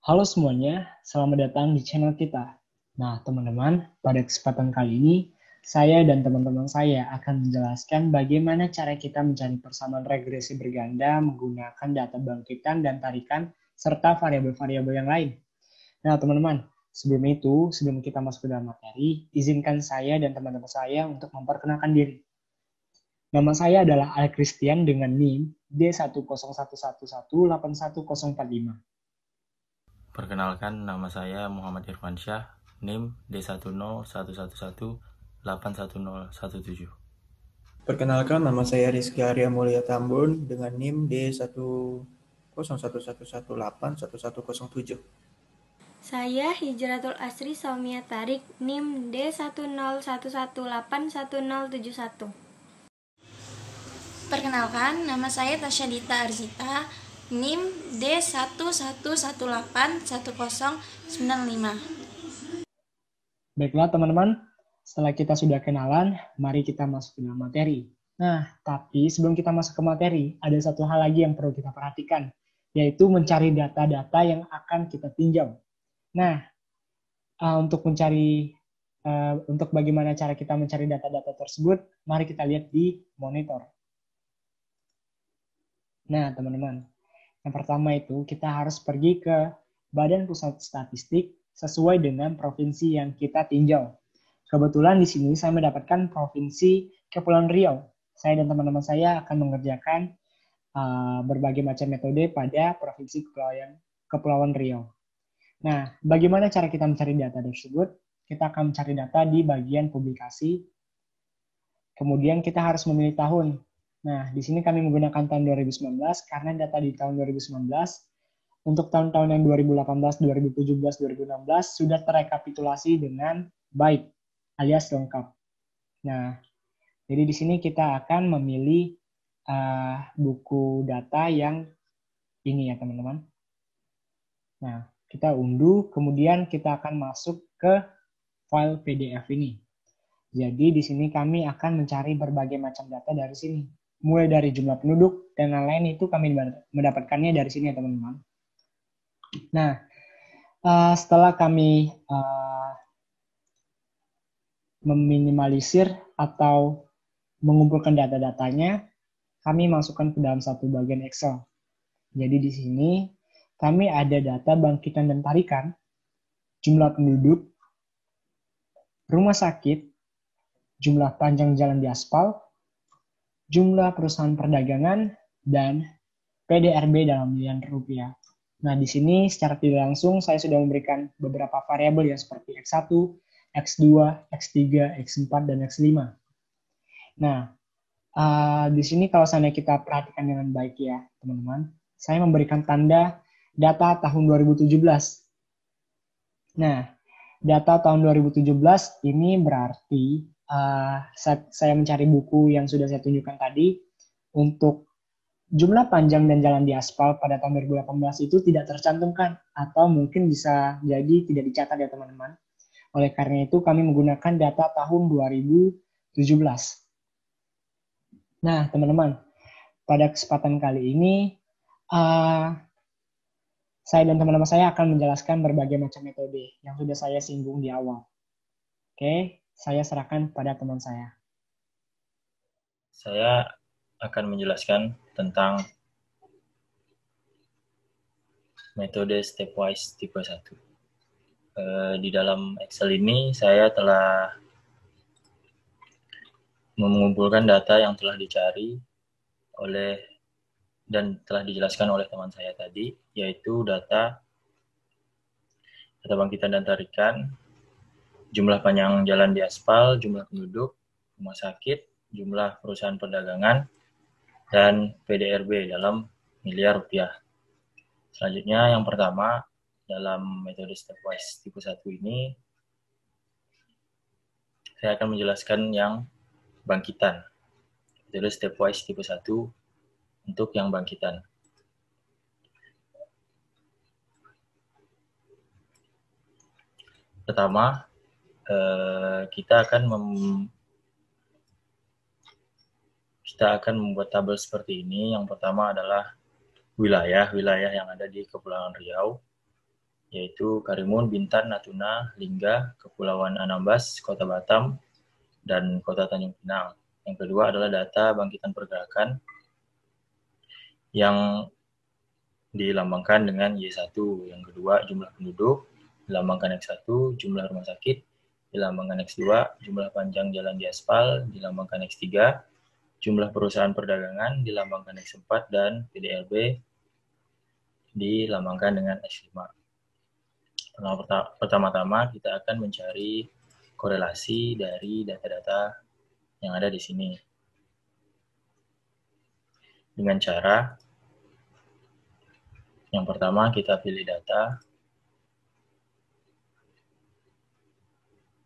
Halo semuanya, selamat datang di channel kita. Nah, teman-teman, pada kesempatan kali ini, saya dan teman-teman saya akan menjelaskan bagaimana cara kita mencari persamaan regresi berganda menggunakan data bangkitan dan tarikan, serta variabel-variabel yang lain. Nah, teman-teman, sebelum kita masuk ke dalam materi, izinkan saya dan teman-teman saya untuk memperkenalkan diri. Nama saya adalah Al Christian dengan NIM D101118185. Perkenalkan, nama saya Muhammad Irfansyah, NIM D10111818117. Perkenalkan, nama saya Rizky Arya Mulia Tambun dengan NIM D10111181107. Saya Hijratul Asri Saumia Tarik, NIM D10111811071. Perkenalkan, nama saya Tasya Dita Arzita, NIM D111811095. Baiklah teman-teman, setelah kita sudah kenalan, mari kita masuk ke dalam materi. Nah, tapi sebelum kita masuk ke materi, ada satu hal lagi yang perlu kita perhatikan, yaitu mencari data-data yang akan kita tinjau. Nah, untuk bagaimana cara kita mencari data-data tersebut, mari kita lihat di monitor. Nah, teman-teman, yang pertama itu kita harus pergi ke Badan Pusat Statistik sesuai dengan provinsi yang kita tinjau. Kebetulan di sini saya mendapatkan Provinsi Kepulauan Riau. Saya dan teman-teman saya akan mengerjakan berbagai macam metode pada Provinsi Kepulauan Riau. Nah, bagaimana cara kita mencari data tersebut? Kita akan mencari data di bagian publikasi. Kemudian kita harus memilih tahun. Nah, di sini kami menggunakan tahun 2019 karena data di tahun 2019 untuk tahun-tahun yang 2018, 2017, 2016 sudah terrekapitulasi dengan baik alias lengkap. Nah, jadi di sini kita akan memilih buku data yang ini ya teman-teman. Nah, kita unduh, kemudian kita akan masuk ke file PDF ini. Jadi di sini kami akan mencari berbagai macam data dari sini. Mulai dari jumlah penduduk dan lain-lain itu kami mendapatkannya dari sini ya teman-teman. Nah, setelah kami meminimalisir atau mengumpulkan data-datanya, kami masukkan ke dalam satu bagian Excel. Jadi di sini kami ada data bangkitan dan tarikan, jumlah penduduk, rumah sakit, jumlah panjang jalan di aspal, jumlah perusahaan perdagangan, dan PDRB dalam miliar rupiah. Nah, di sini secara tidak langsung saya sudah memberikan beberapa variabel yang seperti X1, X2, X3, X4, dan X5. Nah, di sini kalau seandainya kita perhatikan dengan baik ya, teman-teman, saya memberikan tanda data tahun 2017. Nah, data tahun 2017 ini berarti saya mencari buku yang sudah saya tunjukkan tadi untuk jumlah panjang dan jalan di aspal pada tahun 2018 itu tidak tercantumkan atau mungkin bisa jadi tidak dicatat ya teman-teman. Oleh karena itu kami menggunakan data tahun 2017. Nah teman-teman, pada kesempatan kali ini saya dan teman-teman saya akan menjelaskan berbagai macam metode yang sudah saya singgung di awal. Oke, saya serahkan pada teman saya. Saya akan menjelaskan tentang metode stepwise tipe 1. Di dalam Excel ini saya telah mengumpulkan data yang telah dicari dan telah dijelaskan oleh teman saya tadi, yaitu data bangkitan dan tarikan, jumlah panjang jalan di aspal, jumlah penduduk, rumah sakit, jumlah perusahaan perdagangan, dan PDRB dalam miliar rupiah. Selanjutnya yang pertama, dalam metode stepwise tipe 1 ini, saya akan menjelaskan yang bangkitan. Metode stepwise tipe 1 untuk yang bangkitan. Pertama, kita akan membuat tabel seperti ini. Yang pertama adalah wilayah yang ada di Kepulauan Riau. yaitu Karimun, Bintan, Natuna, Lingga, Kepulauan Anambas, Kota Batam, dan Kota Tanjung Pinang. Yang kedua adalah data bangkitan pergerakan yang dilambangkan dengan Y1. Yang kedua, jumlah penduduk, dilambangkan X1, jumlah rumah sakit, dilambangkan X2, jumlah panjang jalan di aspal, dilambangkan X3, jumlah perusahaan perdagangan, dilambangkan X4, dan PDRB dilambangkan dengan X5. Pertama-tama kita akan mencari korelasi dari data-data yang ada di sini. Dengan cara, yang pertama kita pilih data.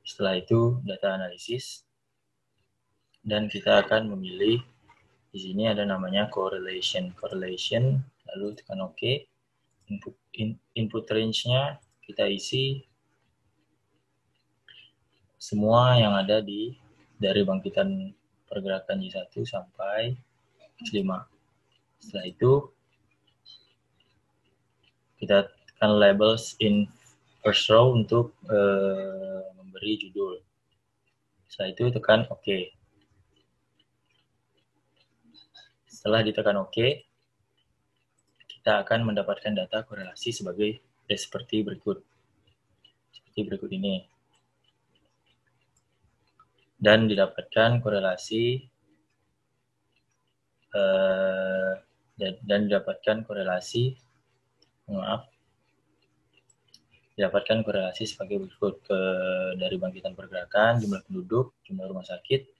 Setelah itu data analisis. Dan kita akan memilih, di sini ada namanya correlation. Lalu tekan OK. Input range-nya kita isi semua yang ada dari bangkitan pergerakan Y1 sampai X5. Setelah itu kita tekan labels in first row untuk memberi judul. Setelah itu tekan OK. Setelah ditekan OK, kita akan mendapatkan data korelasi seperti berikut. Seperti berikut ini. Dan didapatkan korelasi sebagai berikut dari bangkitan pergerakan, jumlah penduduk, jumlah rumah sakit,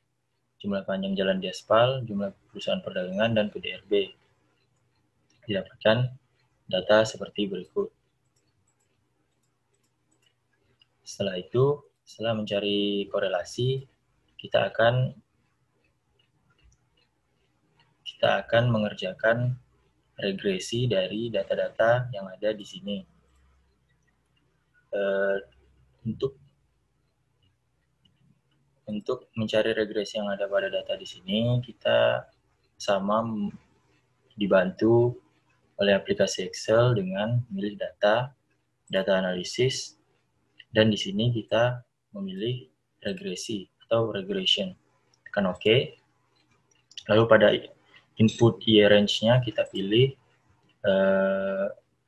jumlah panjang jalan di aspal, jumlah perusahaan perdagangan, dan PDRB. Didapatkan data seperti berikut. Setelah itu, setelah mencari korelasi, kita akan mengerjakan regresi dari data-data yang ada di sini. Untuk mencari regresi yang ada pada data di sini, kita sama dibantu oleh aplikasi Excel dengan memilih data analisis, dan di sini kita memilih regresi atau regression. Tekan OK. Lalu pada input Y range-nya kita pilih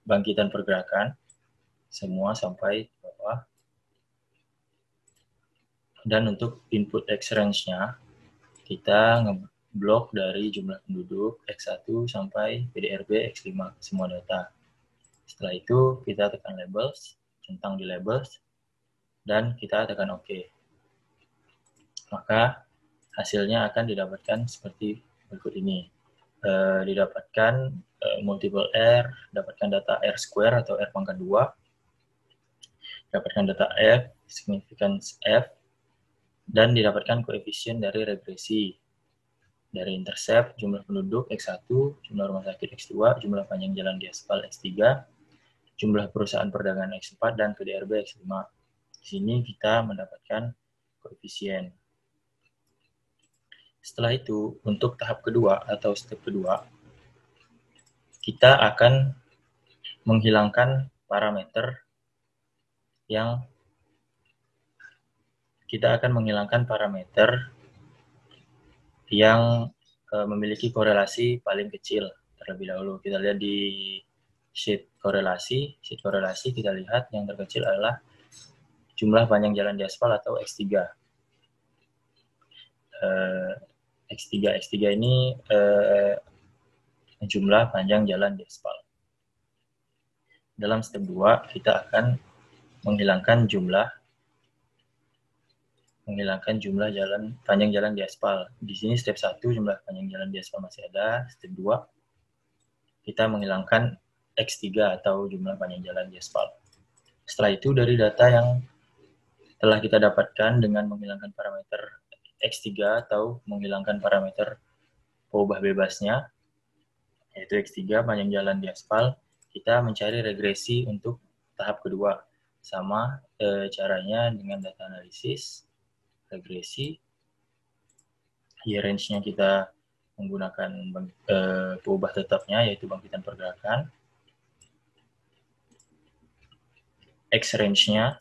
bangkitan pergerakan semua sampai bawah. Dan untuk input X range-nya, kita ngeblok dari jumlah penduduk X1 sampai PDRB X5, semua data. Setelah itu, kita tekan labels, centang di labels, dan kita tekan OK. Maka, hasilnya akan didapatkan seperti berikut ini. Didapatkan multiple R, dapatkan data R square atau R pangkat 2, dapatkan data F, significance F, dan didapatkan koefisien dari regresi. Dari intercept, jumlah penduduk X1, jumlah rumah sakit X2, jumlah panjang jalan di aspal X3, jumlah perusahaan perdagangan X4, dan PDRB X5. Di sini kita mendapatkan koefisien. Setelah itu, untuk tahap kedua atau step kedua, kita akan menghilangkan parameter yang memiliki korelasi paling kecil terlebih dahulu. Kita lihat di sheet korelasi. Kita lihat yang terkecil adalah jumlah panjang jalan di aspal atau X3. X3 ini jumlah panjang jalan di aspal. Dalam step 2, kita akan menghilangkan jumlah panjang jalan di aspal. Di sini step 1 jumlah panjang jalan di aspal masih ada. Step 2 kita menghilangkan X3 atau jumlah panjang jalan di aspal. Setelah itu dari data yang telah kita dapatkan dengan menghilangkan parameter X3 atau menghilangkan parameter peubah bebasnya, yaitu X3 panjang jalan di aspal, kita mencari regresi untuk tahap kedua. Sama caranya dengan data analisis, regresi, Y range-nya kita menggunakan peubah tetapnya, yaitu bangkitan pergerakan. X range-nya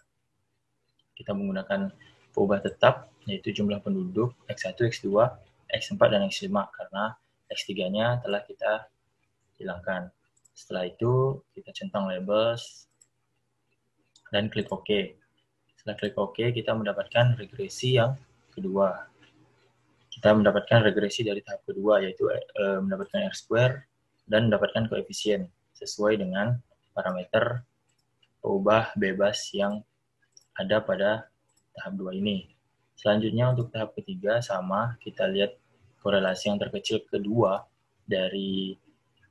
kita menggunakan peubah tetap, yaitu jumlah penduduk X1, X2, X4, dan X5, karena X3-nya telah kita hilangkan. Setelah itu, kita centang labels dan klik OK. Setelah klik OK, kita mendapatkan regresi yang kedua. Kita mendapatkan regresi dari tahap kedua, yaitu mendapatkan R-square dan mendapatkan koefisien sesuai dengan parameter peubah bebas yang ada pada tahap 2 ini. Selanjutnya untuk tahap ketiga sama, kita lihat korelasi yang terkecil kedua dari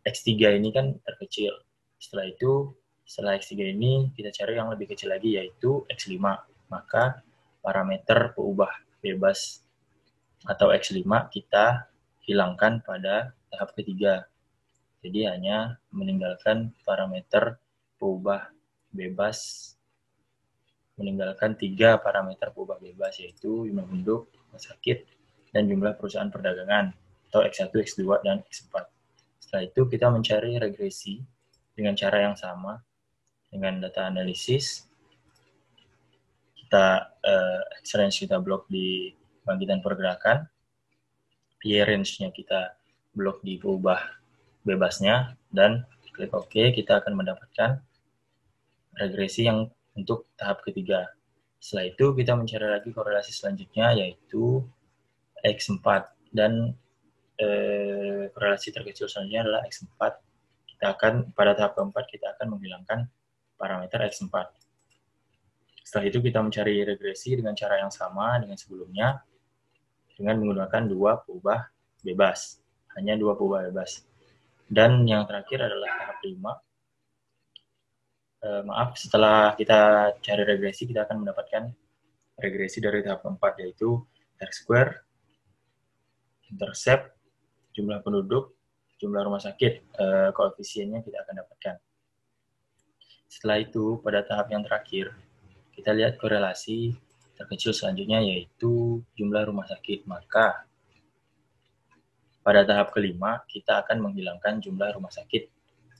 X3 ini kan terkecil. Setelah itu, setelah X3 ini kita cari yang lebih kecil lagi, yaitu X5. Maka parameter peubah bebas atau X5 kita hilangkan pada tahap ketiga. Jadi hanya meninggalkan parameter peubah bebas, meninggalkan 3 parameter peubah bebas, yaitu jumlah penduduk, rumah sakit, dan jumlah perusahaan perdagangan atau X1, X2, dan X4. Setelah itu kita mencari regresi dengan cara yang sama dengan data analisis. Kita X-range kita blok di bangkitan pergerakan, Y-range-nya kita blok di peubah bebasnya, dan klik OK, kita akan mendapatkan regresi yang untuk tahap ketiga. Setelah itu kita mencari lagi korelasi selanjutnya, yaitu X4, dan korelasi terkecil selanjutnya adalah X4. Kita akan pada tahap keempat kita akan menghilangkan parameter X4. Setelah itu kita mencari regresi dengan cara yang sama dengan sebelumnya, dengan menggunakan 2 peubah bebas, hanya 2 peubah bebas. Dan yang terakhir adalah tahap 5. Setelah kita cari regresi, kita akan mendapatkan regresi dari tahap keempat, yaitu R-square, intercept, jumlah penduduk, jumlah rumah sakit, koefisiennya kita akan dapatkan. Setelah itu, pada tahap yang terakhir, kita lihat korelasi terkecil selanjutnya, yaitu jumlah rumah sakit. Maka, pada tahap kelima, kita akan menghilangkan jumlah rumah sakit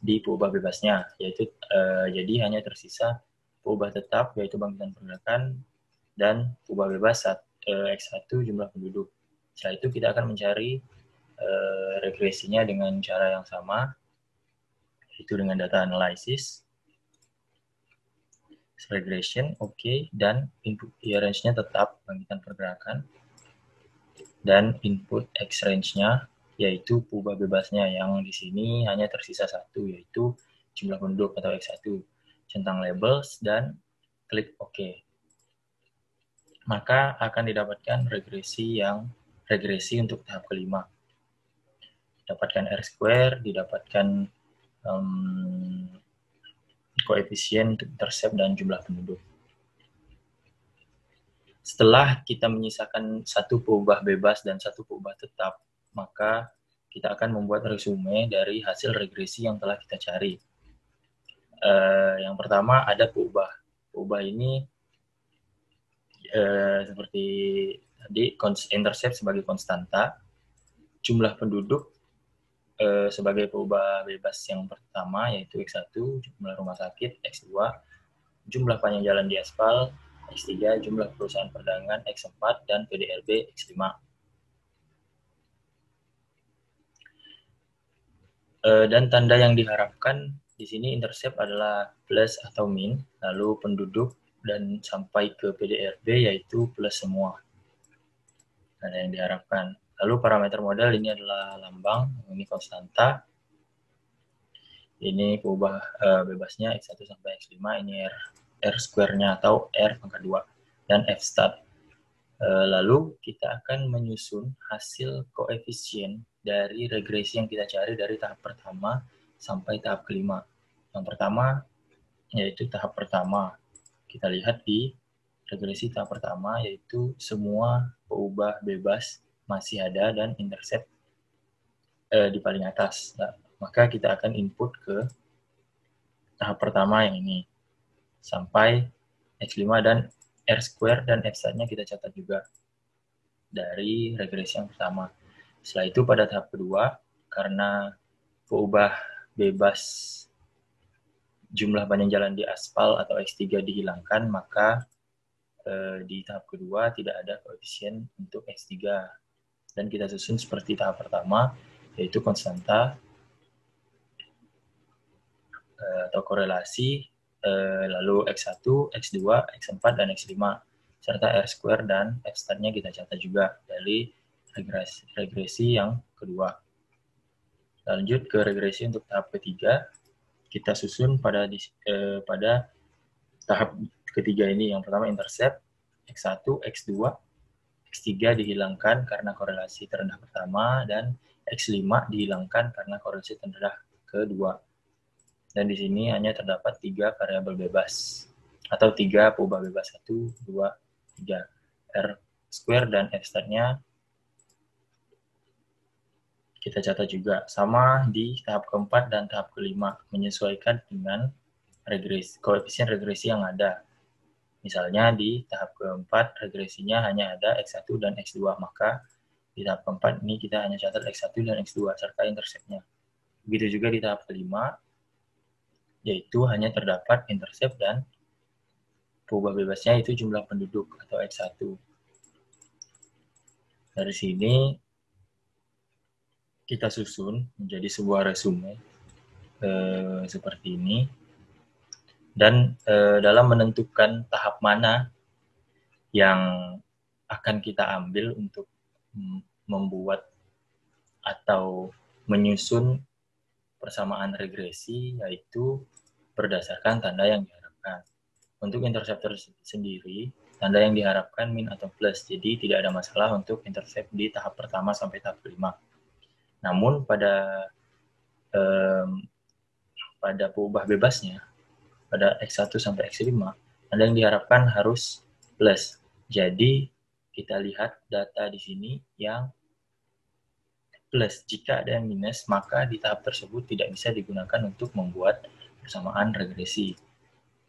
di peubah bebasnya, yaitu jadi hanya tersisa peubah tetap, yaitu bangkitan pergerakan, dan peubah bebas X1 jumlah penduduk. Setelah itu kita akan mencari regresinya dengan cara yang sama, yaitu dengan data analysis, regression, OK, dan input Y-range-nya tetap bangkitan pergerakan, dan input X-range-nya yaitu peubah bebasnya, yang di sini hanya tersisa 1, yaitu jumlah penduduk atau X1. Centang labels dan klik OK. Maka akan didapatkan regresi untuk tahap kelima. Dapatkan R-square, didapatkan koefisien untuk intercept dan jumlah penduduk. Setelah kita menyisakan 1 peubah bebas dan 1 peubah tetap, maka kita akan membuat resume dari hasil regresi yang telah kita cari. Yang pertama ada peubah. Peubah ini seperti tadi, intercept sebagai konstanta, jumlah penduduk sebagai peubah bebas yang pertama, yaitu X1, jumlah rumah sakit, X2, jumlah panjang jalan di aspal, X3, jumlah perusahaan perdagangan, X4, dan PDRB, X5. Dan tanda yang diharapkan di sini intercept adalah plus atau min, lalu penduduk dan sampai ke PDRB yaitu plus semua. Tanda yang diharapkan. Lalu parameter modal ini adalah lambang, ini konstanta. Ini peubah bebasnya X1 sampai X5, ini R square-nya atau R pangkat 2, dan F stat. Lalu kita akan menyusun hasil koefisien dari regresi yang kita cari dari tahap pertama sampai tahap kelima. Yang pertama yaitu tahap pertama. Kita lihat di regresi tahap pertama, yaitu semua peubah bebas masih ada dan intercept di paling atas. Nah, maka kita akan input ke tahap pertama yang ini sampai X5 dan R square dan F stat-nya kita catat juga dari regresi yang pertama. Setelah itu pada tahap kedua, karena peubah bebas jumlah panjang jalan di aspal atau X3 dihilangkan, maka di tahap kedua tidak ada koefisien untuk X3. Dan kita susun seperti tahap pertama, yaitu konstanta atau korelasi, lalu X1, X2, X4, dan X5, serta R2 dan F-nya kita catat juga dari regresi yang kedua. Lanjut ke regresi untuk tahap ketiga, kita susun pada tahap ketiga ini. Yang pertama intercept, X1, X2, X3 dihilangkan karena korelasi terendah pertama, dan X5 dihilangkan karena korelasi terendah kedua. Dan di sini hanya terdapat 3 variabel bebas, atau 3 peubah bebas, 1, 2, 3. R2 dan F-nya kita catat juga. Sama di tahap keempat dan tahap kelima, menyesuaikan dengan koefisien regresi yang ada. Misalnya di tahap keempat regresinya hanya ada X1 dan X2, maka di tahap keempat ini kita hanya catat X1 dan X2 serta intercept-nya. Begitu juga di tahap kelima, yaitu hanya terdapat intercept dan peubah bebasnya itu jumlah penduduk atau X1. Dari sini kita susun menjadi sebuah resume seperti ini. Dan dalam menentukan tahap mana yang akan kita ambil untuk membuat atau menyusun persamaan regresi, yaitu berdasarkan tanda yang diharapkan. Untuk interceptor sendiri, tanda yang diharapkan min atau plus, jadi tidak ada masalah untuk intercept di tahap pertama sampai tahap kelima. Namun pada peubah bebasnya, pada X1 sampai X5, tanda yang diharapkan harus plus. Jadi kita lihat data di sini yang plus. Jika ada yang minus, maka di tahap tersebut tidak bisa digunakan untuk membuat persamaan regresi.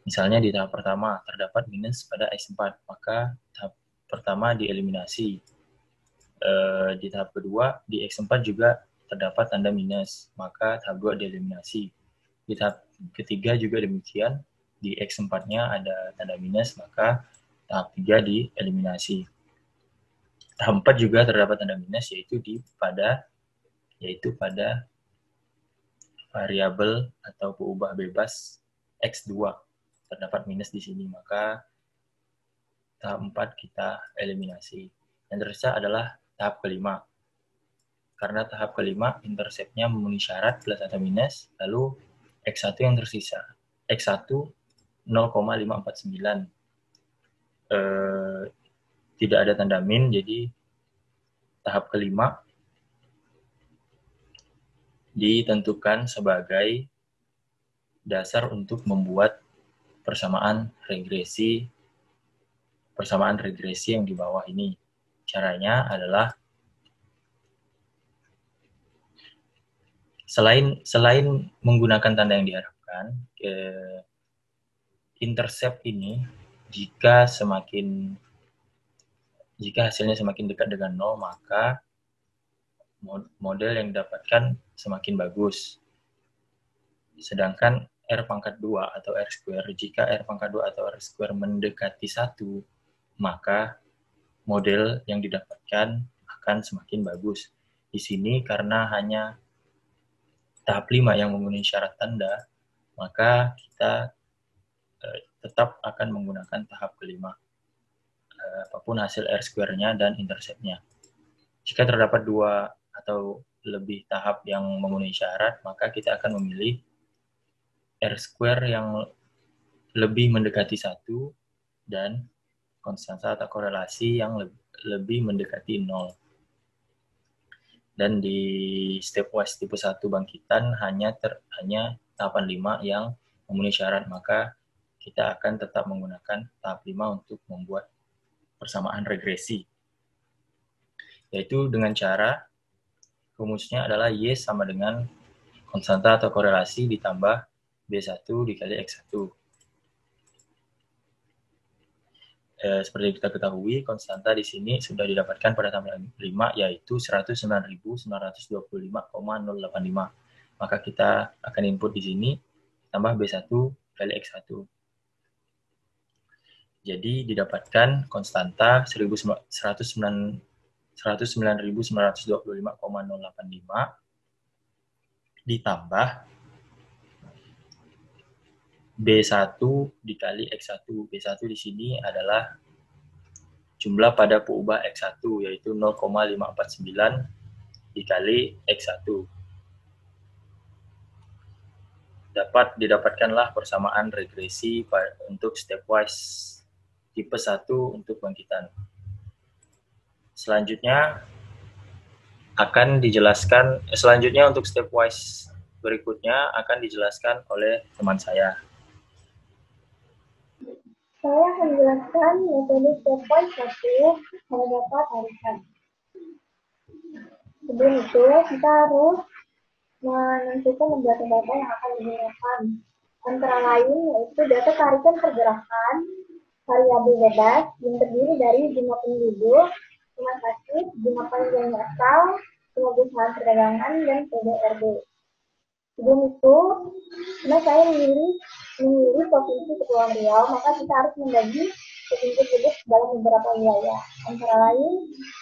Misalnya di tahap pertama terdapat minus pada X4, maka tahap pertama dieliminasi. Di tahap kedua, di X4 juga terdapat tanda minus, maka tahap 2 dieliminasi. Di tahap ketiga juga demikian, di X4-nya ada tanda minus, maka tahap 3 dieliminasi. Tahap 4 juga terdapat tanda minus, yaitu pada variabel atau peubah bebas X2. Terdapat minus di sini, maka tahap 4 kita eliminasi. Yang tersisa adalah tahap kelima. Karena tahap kelima intercept-nya memenuhi syarat plus atau minus, lalu X1 yang tersisa. X1 0,549. Tidak ada tanda min, jadi tahap kelima ditentukan sebagai dasar untuk membuat persamaan regresi yang di bawah ini. Caranya adalah selain menggunakan tanda yang diharapkan, intercept ini jika hasilnya semakin dekat dengan 0, maka model yang didapatkan semakin bagus. Sedangkan R2 atau R2, jika R2 atau R2 mendekati 1, maka model yang didapatkan akan semakin bagus. Di sini karena hanya tahap 5 yang memenuhi syarat tanda, maka kita tetap akan menggunakan tahap kelima, apapun hasil R2-nya dan intercept-nya. Jika terdapat 2 atau lebih tahap yang memenuhi syarat, maka kita akan memilih R2 yang lebih mendekati 1 dan konstanta atau korelasi yang lebih mendekati 0. Dan di stepwise tipe 1 bangkitan hanya tahapan 5 yang memenuhi syarat, maka kita akan tetap menggunakan tahap 5 untuk membuat persamaan regresi. Yaitu dengan cara rumusnya adalah Y sama dengan konstanta atau korelasi ditambah B1 dikali X1. Seperti kita ketahui, konstanta di sini sudah didapatkan pada tahapan 5, yaitu 109.925,085. Maka kita akan input di sini tambah B1 kali X1. Jadi didapatkan konstanta 109.925,085 ditambah B1 dikali X1. B1 di sini adalah jumlah pada peubah X1, yaitu 0,549 dikali X1. Didapatkanlah persamaan regresi untuk stepwise tipe 1 untuk bangkitan. Selanjutnya untuk stepwise berikutnya akan dijelaskan oleh teman saya. Saya akan menjelaskan metode stepwise 1 pada data tarikan. Sebelum itu, kita harus menentukan data-data yang akan digunakan. Antara lain yaitu data tarikan pergerakan, variabel bebas yang terdiri dari jumlah penduduk, rumah sakit, jumlah panjang asal, jumlah perusahaan perdagangan, dan PDRB. Sebelum itu, karena saya memilih Provinsi Kepulauan Riau, maka kita harus membagi provinsi tersebut dalam beberapa wilayah. Antara lain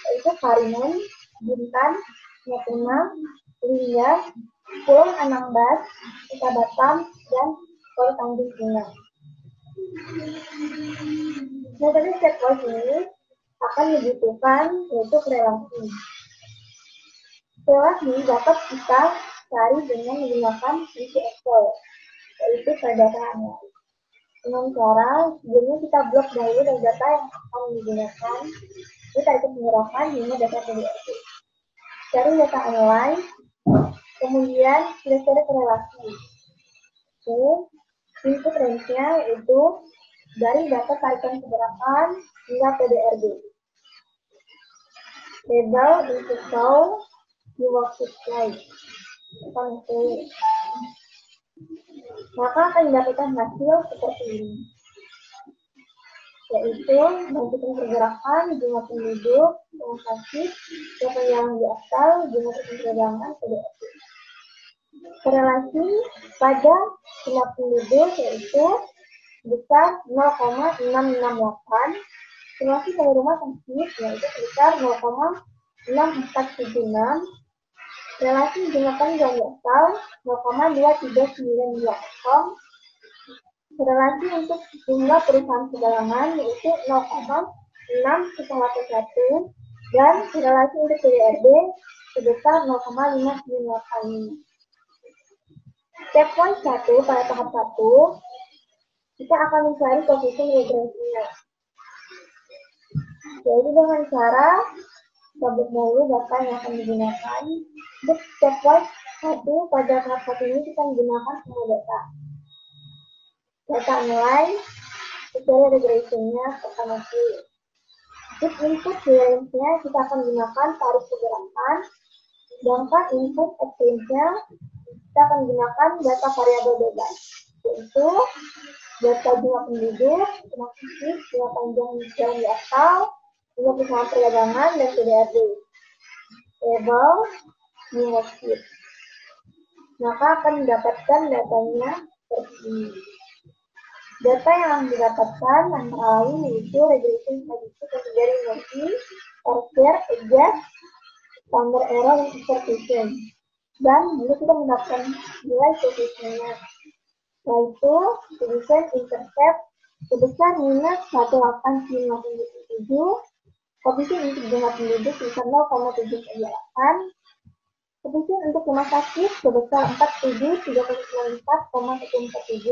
yaitu Karimun, Bintan, Natuna, Lingga, Pulau Anambas, Kota Batam, dan Pulau Tanjung Pinang. Metode stepwise ini akan dibutuhkan yaitu korelasi. Korelasi dapat kita cari dengan menggunakan fungsi Excel, yaitu perdataannya. Dengan cara sebelumnya kita blok dahulu data yang akan digunakan, kita ikut menyerahkan hingga data PDRB. Cari data online, kemudian kita cari korelasi. Input range-nya yaitu dari data tarikan pergerakan hingga PDRB. Label input flow di worksheet slide. Maka akan mendapatkan hasil seperti ini, yaitu menentukan pergerakan, jumlah penduduk, rumah sakit, siapa yang di asal, jumlah perdagangan, PDRB. Korelasi pada jumlah penduduk yaitu sebesar 0,668, korelasi pada rumah sakit yaitu sebesar 0,6476, relasi jumlah panjang asal 0,2398, relasi untuk jumlah perusahaan perdagangan yaitu 0,6181, dan relasi untuk PDRB sebesar 0,598. Stepwise 1 pada tahap 1, kita akan mencari koefisien regresinya, yaitu dengan cara tabel dahulu data yang akan digunakan. Untuk stepwise 1 pada tahap 1 ini kita menggunakan semua data. Data nilai, sesuai regresinya pertama kali. Untuk input variance-nya kita akan gunakan tarif pergerakan, sedangkan input exchange-nya kita akan gunakan data variabel bebas, yaitu data jumlah penduduk, rumah sakit, jumlah panjang jalan di asal, jumlah perusahaan perdagangan, dan PDRB. Label new worksheet. Maka akan mendapatkan datanya seperti ini. Data yang didapatkan antara lain yaitu regression statistik yang terjadi multi, R-square, adjust, standard error, dan supervision. Dan juga kita mendapatkan nilai koefisiennya, yaitu koefisien intercept sebesar minus 1,8977, koefisien untuk jumlah penduduk sebesar 0,798, koefisien untuk rumah sakit sebesar 47.394,147,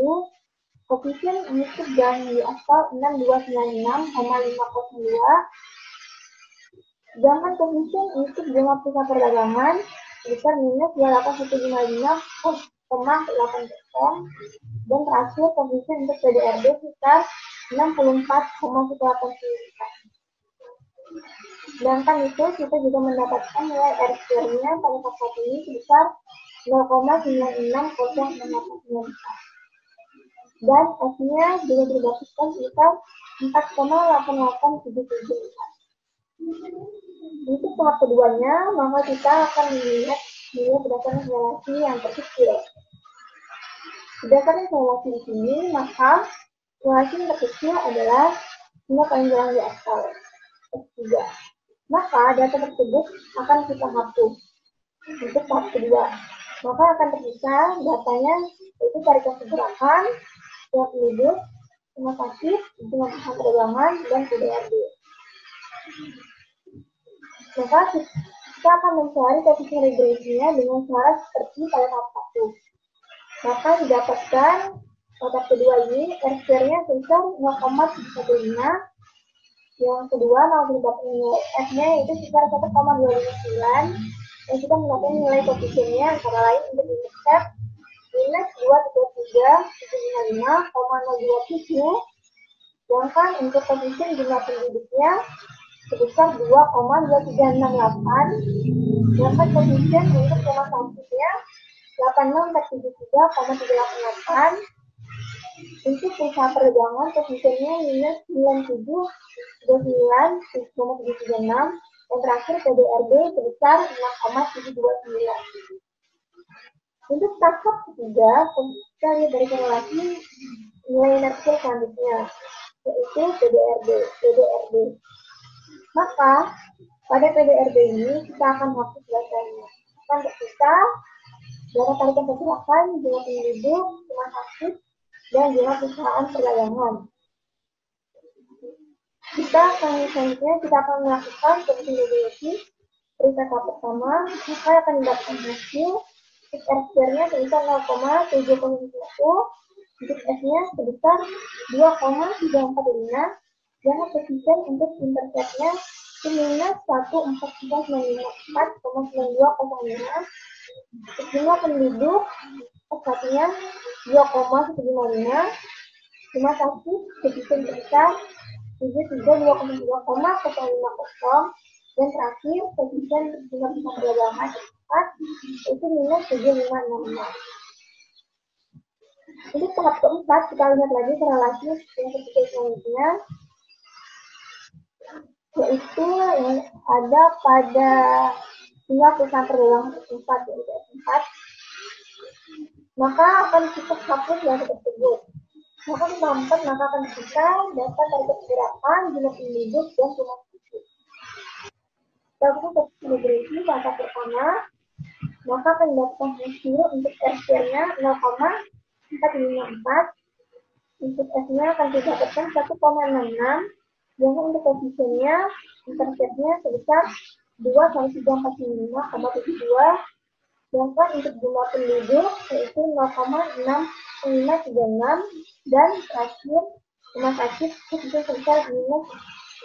koefisien untuk jalan di aspal 6296,502, sedangkan koefisien untuk jumlah pusat perdagangan sebesar minus 28.155,8%, dan terakhir koefisien untuk PDRB sebesar 64,184. Sedangkan itu kita juga mendapatkan nilai R-square-nya pada tahap ini sebesar 0,96064. Dan F-nya juga didapatkan sebesar 4,88774. Untuk tahap keduanya, maka kita akan melihat nilai berdasarkan relasi yang terkecil. Berdasarkan simulasi di sini, maka simulasi yang terkecil adalah jumlah panjang di aspal, S3. Maka data tersebut akan kita hapus untuk tahap kedua. Maka akan tersisa datanya yaitu tarikan pergerakan, jumlah penduduk, rumah sakit, jumlah perusahaan penerbangan, dan PDRB. Maka kita akan mencari koefisien regresinya dengan cara seperti pada tahap 1. Maka didapatkan tahap kedua ini R-nya sebesar 0,715, yang kedua kalau kita dapat nilai F-nya yaitu sekitar 1,259, dan kita mendapatkan nilai koefisiennya antara lain untuk intercept minus 2,35755,027, sedangkan untuk koefisien jumlah penduduknya sebesar 2,2368, sedangkan koefisien untuk rumah sakitnya 86473,388, untuk perusahaan perdagangan koefisiennya minus 9729,736, dan terakhir PDRB sebesar 6,729. Untuk tahap ketiga, kita lihat dari korelasi nilai inersial selanjutnya, yaitu PDRB. Maka pada PDRB ini kita akan hapus datanya. Akan tersisa data tarikan pergerakan, jumlah penduduk, rumah sakit, dan jumlah perusahaan perdagangan. Selanjutnya kita akan melakukan koefisien regresi. Periksa tahap pertama, maka akan didapatkan hasil untuk R-nya sebesar 0,701, untuk S-nya sebesar 2,345, dan koefisien untuk interceptnya minus 1,494,9205, jumlah penduduk S1-nya 2,155, rumah sakit koefisien sebesar 732,2,050, dan terakhir koefisien jumlah pusat perdagangan itu minus 7566. Untuk tahap keempat, kita lihat lagi korelasi yang ketiga selanjutnya, yaitu yang ada pada jumlah perusahaan perdagangan keempat, yaitu S4. Maka akan kita hapus data tersebut. Maka kita hapus, maka akan kita data dari pergerakan, jumlah penduduk, dan rumah sakit. Lalu regresi pada pertama, maka akan didapatkan hasil untuk R-nya 0,454, untuk S-nya akan didapatkan 1,66, dan untuk koefisiennya interceptnya sebesar 2,345,72, sedangkan untuk jumlah penduduk yaitu 0,6536, dan terakhir rumah sakit itu sebesar minus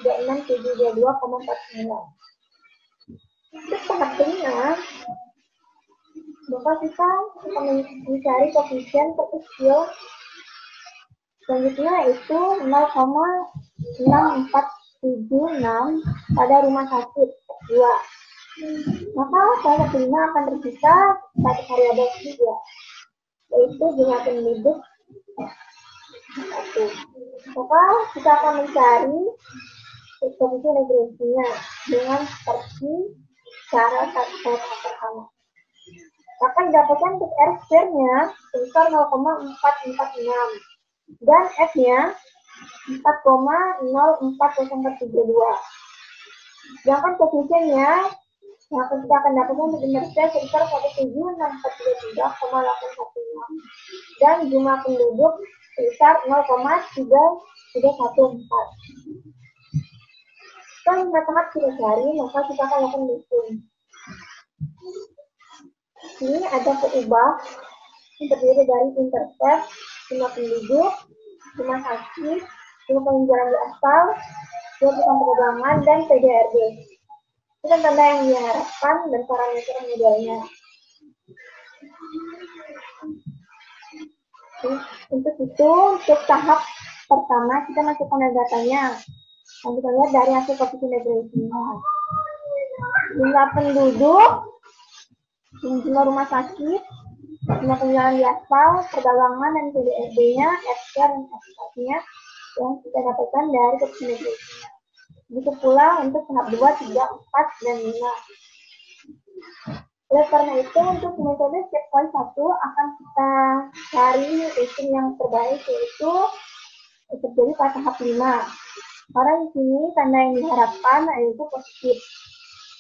36722,49. Untuk tahap kelima, maka kita akan mencari koefisien terkecil selanjutnya yaitu 0,6476 pada rumah sakit 2. Maka tahap kelima akan tersisa satu variabel juga, yaitu jumlah penduduk 1. Maka kita akan mencari koefisien regresinya dengan seperti cara pertama. Maka didapatkan untuk R-nya sebesar 0,446 dan F-nya 4,040432. Sedangkan koefisiennya kita akan dapatkan untuk intercept sebesar 17643,816 dan jumlah penduduk sebesar 0,3314. Setelah tahap kita cari, maka kita akan lakukan hitung. Ini ada keubah yang terdiri dari intercept, jumlah penduduk, rumah sakit, jumlah penjualan di aspal, jumlah perusahaan perdagangan, dan PDRB. Itu tanda yang diharapkan dan parameter modelnya. Untuk itu, untuk tahap pertama kita masukkan datanya. Yang kita lihat dari hasil koefisien regresinya. Jumlah penduduk, jumlah rumah sakit, jumlah penjualan di aspal, perdagangan, dan PDRB-nya, FR dan FK-nya yang kita dapatkan dari koefisien regresinya. Begitu pula untuk tahap 2, 3, 4, dan 5. Oleh karena itu, untuk metode step point 1 akan kita cari rating yang terbaik, yaitu terjadi pada tahap 5. Karena di sini tanda yang diharapkan yaitu positif.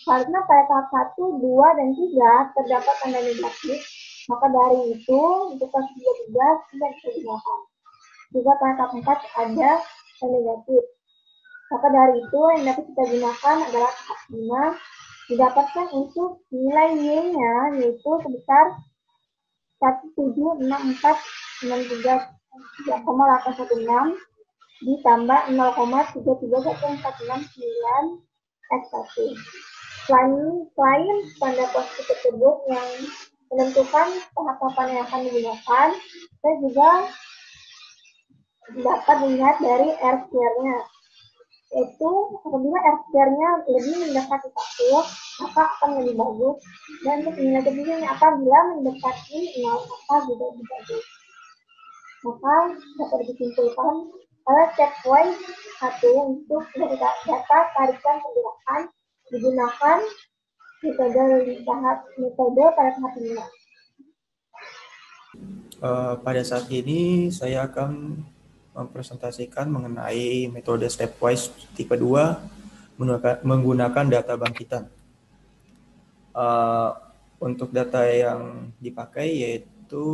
Karena pada tahap 1, 2, dan 3 terdapat tanda negatif, maka dari itu untuk kasus 2 tidak bisa digunakan. Juga pada tahap 4 ada tanda negatif. Maka dari itu yang dapat kita gunakan adalah tahap 5, didapatkan untuk nilai Y-nya yaitu sebesar 1764493,816 ditambah 0,33146 X1. Selain tanda positif tersebut yang menentukan tahap-tahapan yang akan digunakan, kita juga dapat dilihat dari R-square-nya. Yaitu apabila R-square-nya lebih mendekati 1, maka akan lebih bagus. Dan untuk nilai ketiganya apabila mendekati 0, maka juga lebih bagus. Maka dapat disimpulkan pada step point 1 untuk data tarikan pergerakan digunakan metode pada tahap 5. Pada saat ini saya akan mempresentasikan mengenai metode stepwise tipe 2 menggunakan data bangkitan. Untuk data yang dipakai yaitu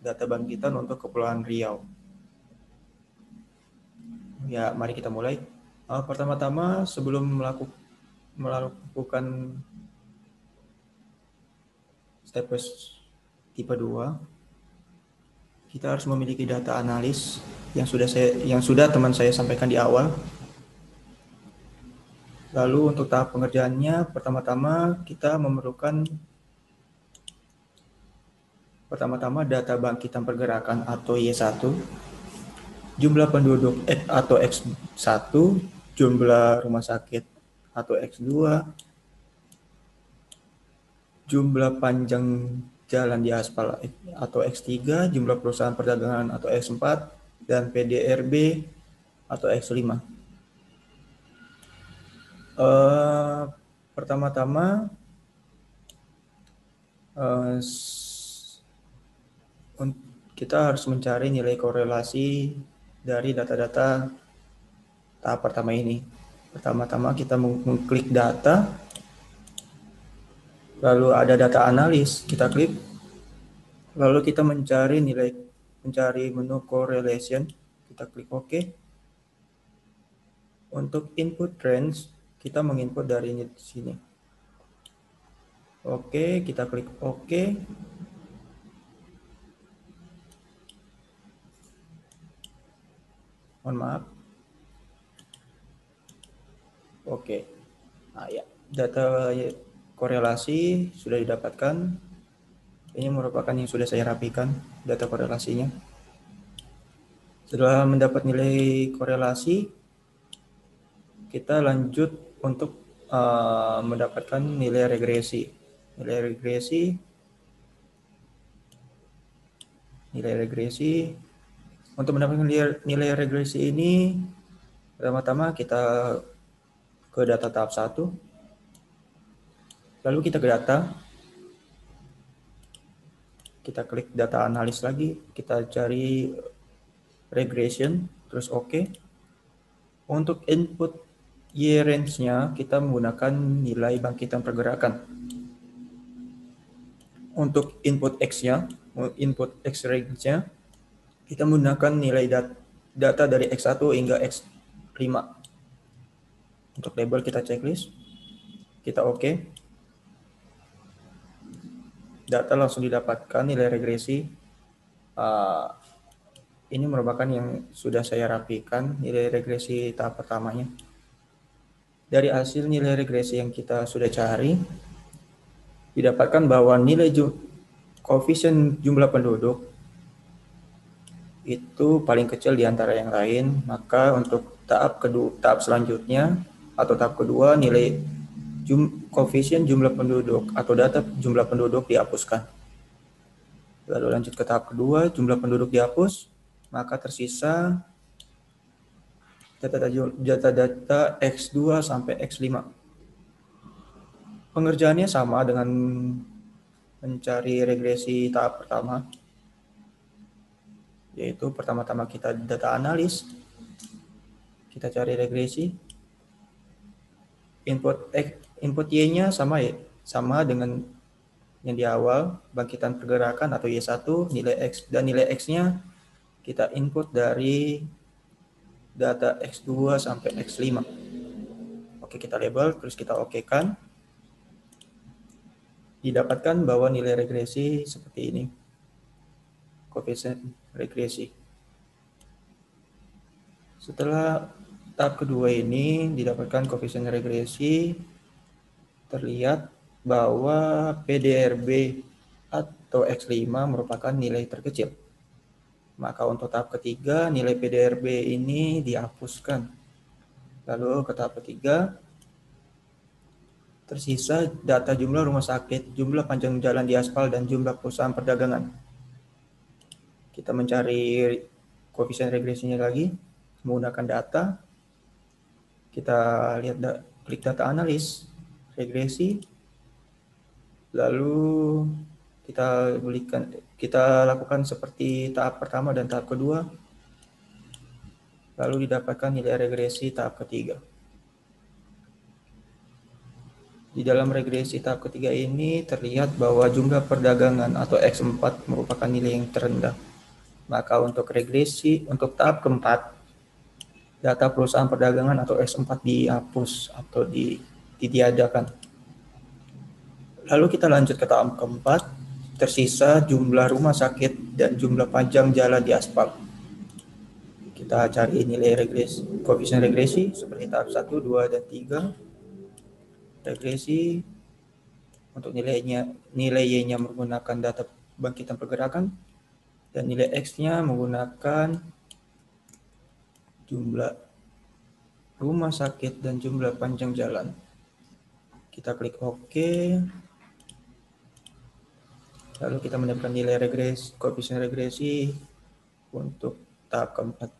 data bangkitan untuk Kepulauan Riau. Ya, mari kita mulai. Pertama-tama sebelum melakukan stepwise tipe 2, kita harus memiliki data analis yang sudah teman saya sampaikan di awal. Lalu untuk tahap pengerjaannya, pertama-tama kita memerlukan data bangkitan pergerakan atau Y1, jumlah penduduk atau X1, jumlah rumah sakit atau X2, jumlah panjang jalan di aspal atau X3, jumlah perusahaan perdagangan atau X4, dan PDRB atau X5. Pertama-tama kita harus mencari nilai korelasi dari data-data tahap pertama ini. Pertama-tama kita mengklik data, lalu ada data analis, kita klik, lalu kita mencari menu correlation, kita klik OK. Untuk input range, kita menginput dari sini. Oke, kita klik OK. Mohon maaf. Oke. Nah, ya, data korelasi sudah didapatkan. Ini merupakan yang sudah saya rapikan, data korelasinya. Setelah mendapat nilai korelasi, kita lanjut untuk mendapatkan nilai regresi. Nilai regresi. Untuk mendapatkan nilai regresi ini, pertama-tama kita ke data tahap 1. Lalu kita ke data. Kita klik data analis lagi, kita cari regression, terus OK. Untuk input Y range-nya, kita menggunakan nilai bangkitan pergerakan. Untuk input X-nya, input X range-nya, kita menggunakan nilai data dari X1 hingga X5. Untuk label kita checklist, kita OK. Data langsung didapatkan nilai regresi. Ini merupakan yang sudah saya rapikan, nilai regresi tahap pertamanya. Dari hasil nilai regresi yang kita sudah cari, didapatkan bahwa nilai koefisien jumlah penduduk itu paling kecil di antara yang lain. Maka untuk tahap selanjutnya atau tahap kedua, nilai koefisien jumlah penduduk atau data jumlah penduduk dihapuskan. Lalu lanjut ke tahap kedua, jumlah penduduk dihapus, maka tersisa data X2 sampai X5. Pengerjaannya sama dengan mencari regresi tahap pertama, yaitu pertama-tama kita data analis, kita cari regresi, input Y-nya sama dengan yang di awal, bangkitan pergerakan atau Y1, nilai X, dan nilai X-nya kita input dari data X2 sampai X5. Oke, kita label, terus kita okekan. Didapatkan bahwa nilai regresi seperti ini. Koefisien regresi. Setelah tahap kedua ini didapatkan koefisien regresi, terlihat bahwa PDRB atau X5 merupakan nilai terkecil. Maka untuk tahap ketiga, nilai PDRB ini dihapuskan. Lalu ke tahap ketiga, tersisa data jumlah rumah sakit, jumlah panjang jalan di aspal, dan jumlah perusahaan perdagangan. Kita mencari koefisien regresinya lagi menggunakan data. Kita lihat klik data analis, regresi. Lalu kita lakukan seperti tahap pertama dan tahap kedua. Lalu didapatkan nilai regresi tahap ketiga. Di dalam regresi tahap ketiga ini terlihat bahwa jumlah perdagangan atau X4 merupakan nilai yang terendah. Maka untuk regresi, untuk tahap keempat, data perusahaan perdagangan atau X4 dihapus atau ditiadakan. Lalu kita lanjut ke tahap keempat, tersisa jumlah rumah sakit dan jumlah panjang jalan di aspal. Kita cari nilai regresi, koefisien regresi seperti tahap 1, 2, dan 3. Regresi untuk nilai Y-nya menggunakan data bangkitan pergerakan, dan nilai X-nya menggunakan jumlah rumah sakit dan jumlah panjang jalan. Kita klik OK. Lalu kita mendapatkan nilai regresi, koefisien regresi untuk tahap keempat.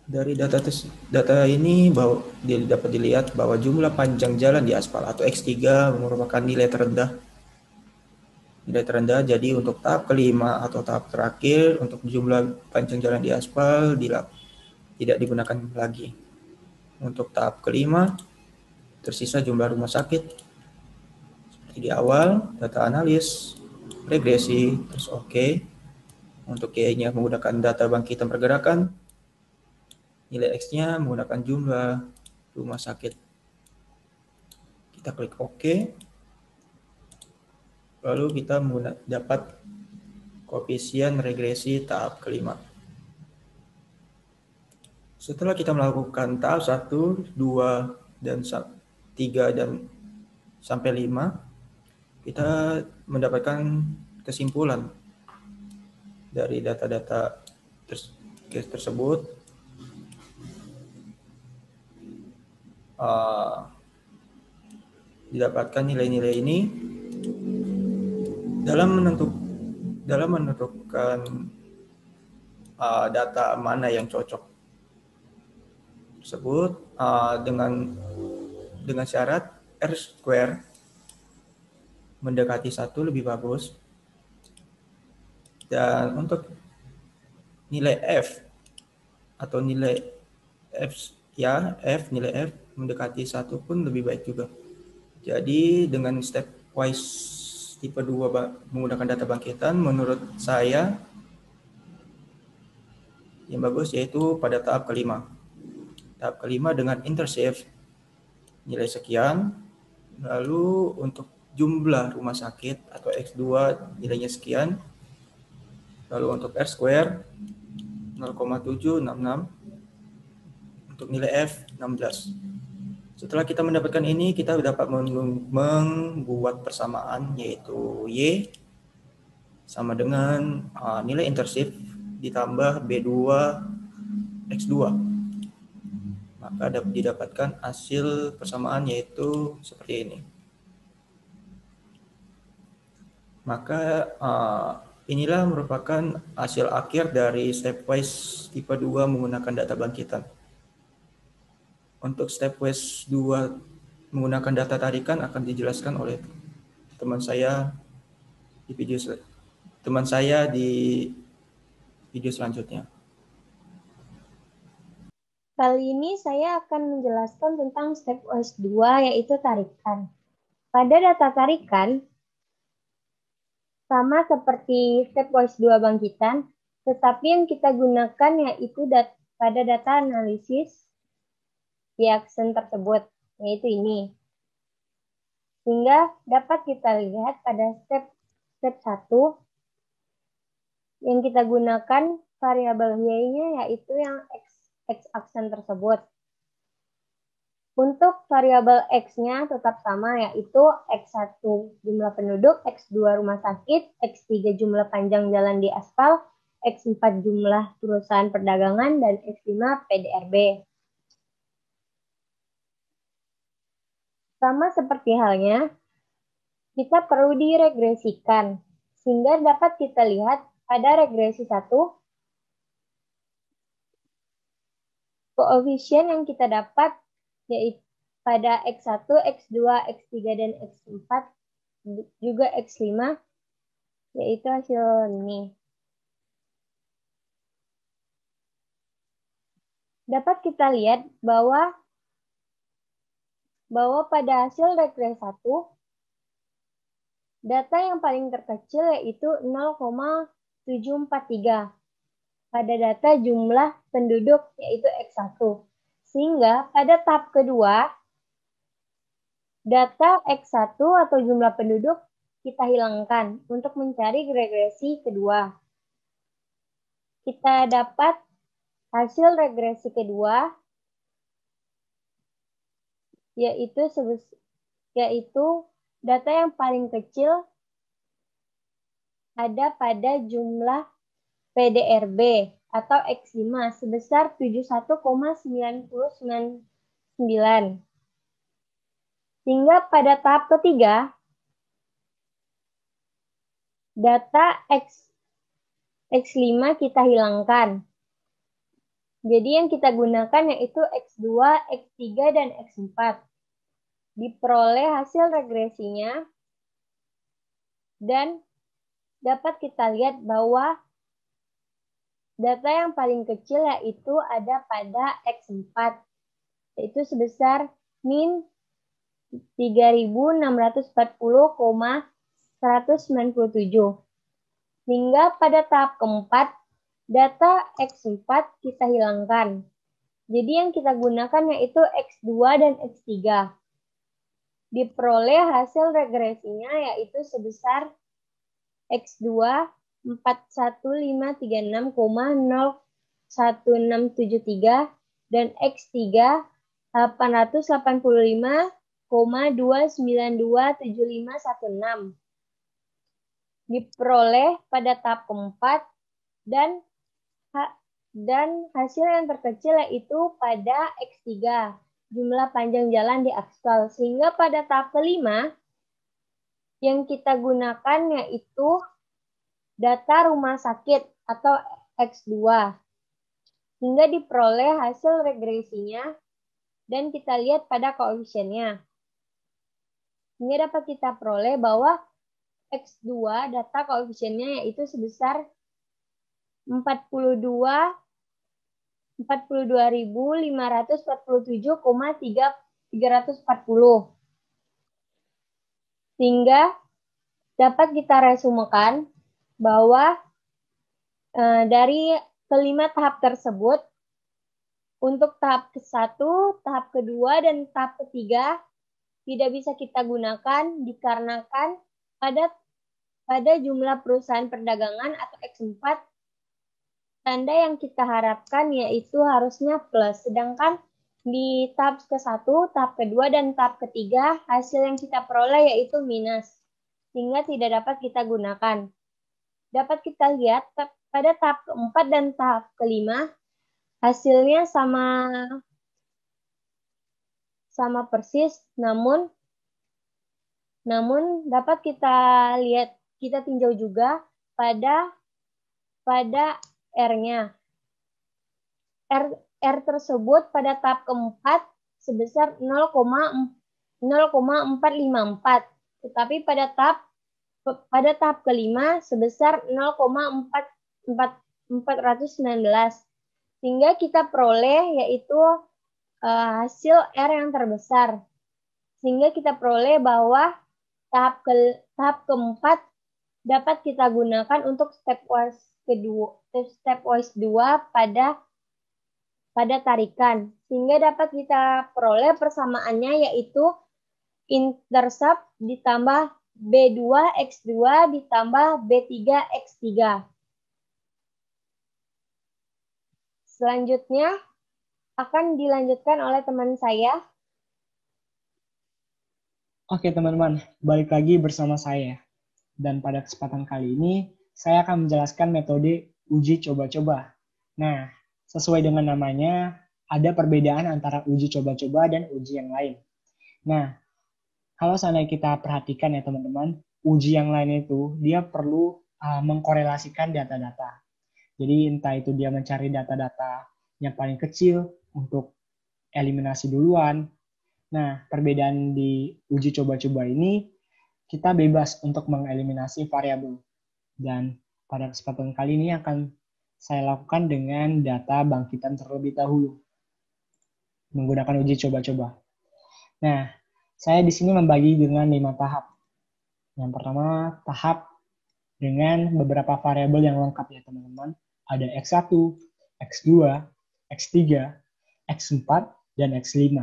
Dari data ini dapat dilihat bahwa jumlah panjang jalan di aspal atau X3 merupakan nilai terendah. Nilai terendah, jadi untuk tahap kelima atau tahap terakhir untuk jumlah panjang jalan di aspal tidak digunakan lagi. Untuk tahap kelima tersisa jumlah rumah sakit seperti di awal, data analis, regresi, terus OK. Untuk Y-nya menggunakan data bangkitan pergerakan. Nilai X-nya menggunakan jumlah rumah sakit. Kita klik OK. Lalu kita dapat koefisien regresi tahap kelima. Setelah kita melakukan tahap 1, 2, dan 3 dan sampai 5, kita mendapatkan kesimpulan dari data-data tersebut. Didapatkan nilai-nilai ini dalam menentukan data mana yang cocok tersebut dengan syarat R² mendekati 1 lebih bagus, dan untuk nilai F atau nilai nilai F mendekati 1 pun lebih baik juga. Jadi dengan stepwise tipe 2 menggunakan data bangkitan, menurut saya yang bagus yaitu pada tahap kelima. Tahap kelima dengan intercept nilai sekian, lalu untuk jumlah rumah sakit atau X2 nilainya sekian, lalu untuk R² 0,766, untuk nilai F 16. Setelah kita mendapatkan ini, kita dapat membuat persamaan, yaitu Y sama dengan nilai intercept ditambah B2 X2. Maka dapat didapatkan hasil persamaan yaitu seperti ini. Maka inilah merupakan hasil akhir dari stepwise tipe 2 menggunakan data bangkitan. Untuk stepwise 2 menggunakan data tarikan akan dijelaskan oleh teman saya di video selanjutnya. Kali ini saya akan menjelaskan tentang stepwise 2, yaitu tarikan. Pada data tarikan, sama seperti stepwise 2 bangkitan, tetapi yang kita gunakan yaitu pada data analisis di aksen tersebut, yaitu ini. Sehingga dapat kita lihat pada step 1 yang kita gunakan variabel y-nya yaitu yang x aksen tersebut. Untuk variabel x-nya tetap sama, yaitu x1 jumlah penduduk, x2 rumah sakit, x3 jumlah panjang jalan di aspal, x4 jumlah perusahaan perdagangan, dan x5 PDRB. Sama seperti halnya, kita perlu diregresikan, sehingga dapat kita lihat pada regresi 1, koefisien yang kita dapat yaitu pada X1, X2, X3, dan X4, juga X5, yaitu hasil ini. Dapat kita lihat bahwa pada hasil regresi 1, data yang paling terkecil yaitu 0,743 pada data jumlah penduduk yaitu X1. Sehingga pada tahap kedua, data X1 atau jumlah penduduk kita hilangkan untuk mencari regresi kedua. Kita dapat hasil regresi kedua yaitu data yang paling kecil ada pada jumlah PDRB atau X5 sebesar 71,999. Sehingga pada tahap ketiga, data X5 kita hilangkan. Jadi yang kita gunakan yaitu X2, X3, dan X4. Diperoleh hasil regresinya dan dapat kita lihat bahwa data yang paling kecil yaitu ada pada X4, yaitu sebesar min 3.640,197. Hingga pada tahap keempat, data X4 kita hilangkan. Jadi yang kita gunakan yaitu X2 dan X3. Diperoleh hasil regresinya yaitu sebesar X2 41536,0173 dan X3 885,2927516. Diperoleh pada tahap keempat dan hasil yang terkecil yaitu pada X3, jumlah panjang jalan di aspal. Sehingga pada tahap kelima yang kita gunakan yaitu data rumah sakit atau X2. Hingga diperoleh hasil regresinya dan kita lihat pada koefisiennya. Hingga dapat kita peroleh bahwa X2 data koefisiennya yaitu sebesar 42.547,340. Sehingga dapat kita resumekan bahwa dari kelima tahap tersebut, untuk tahap ke-1, tahap kedua, dan tahap ketiga tidak bisa kita gunakan dikarenakan pada jumlah perusahaan perdagangan atau X4, tanda yang kita harapkan yaitu harusnya plus. Sedangkan di tahap ke-1, tahap kedua, dan tahap ketiga, hasil yang kita peroleh yaitu minus. Sehingga tidak dapat kita gunakan. Dapat kita lihat pada tahap keempat dan tahap kelima, hasilnya sama persis, namun dapat kita lihat, kita tinjau juga pada R-nya. R tersebut pada tahap keempat sebesar 0,4 0,454. Tetapi pada tahap kelima sebesar 0,419. Sehingga kita peroleh yaitu hasil R yang terbesar. Sehingga kita peroleh bahwa tahap keempat dapat kita gunakan untuk stepwise 2 pada tarikan. Sehingga dapat kita peroleh persamaannya yaitu intercept ditambah B2X2 ditambah B3X3. Selanjutnya akan dilanjutkan oleh teman saya. Oke teman-teman, balik lagi bersama saya. Dan pada kesempatan kali ini, saya akan menjelaskan metode uji coba-coba. Nah, sesuai dengan namanya, ada perbedaan antara uji coba-coba dan uji yang lain. Nah, kalau seandainya kita perhatikan ya teman-teman, uji yang lain itu, dia perlu mengkorelasikan data-data. Jadi entah itu dia mencari data-data yang paling kecil untuk eliminasi duluan. Nah, perbedaan di uji coba-coba ini, kita bebas untuk mengeliminasi variabel. Dan pada kesempatan kali ini akan saya lakukan dengan data bangkitan terlebih dahulu. Menggunakan uji coba-coba. Nah, saya di sini membagi dengan 5 tahap. Yang pertama, tahap dengan beberapa variabel yang lengkap ya teman-teman. Ada X1, X2, X3, X4, dan X5.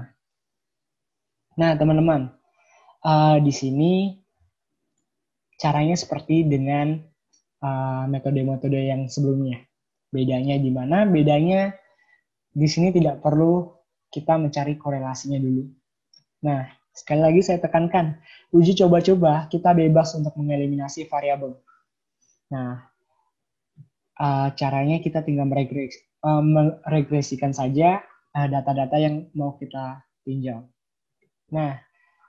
Nah, teman-teman, di sini caranya seperti dengan metode-metode yang sebelumnya. Bedanya di mana? Bedanya di sini tidak perlu kita mencari korelasinya dulu. Nah, sekali lagi saya tekankan, uji coba-coba kita bebas untuk mengeliminasi variabel. Nah, caranya kita tinggal meregresikan saja data-data yang mau kita tinjau. Nah,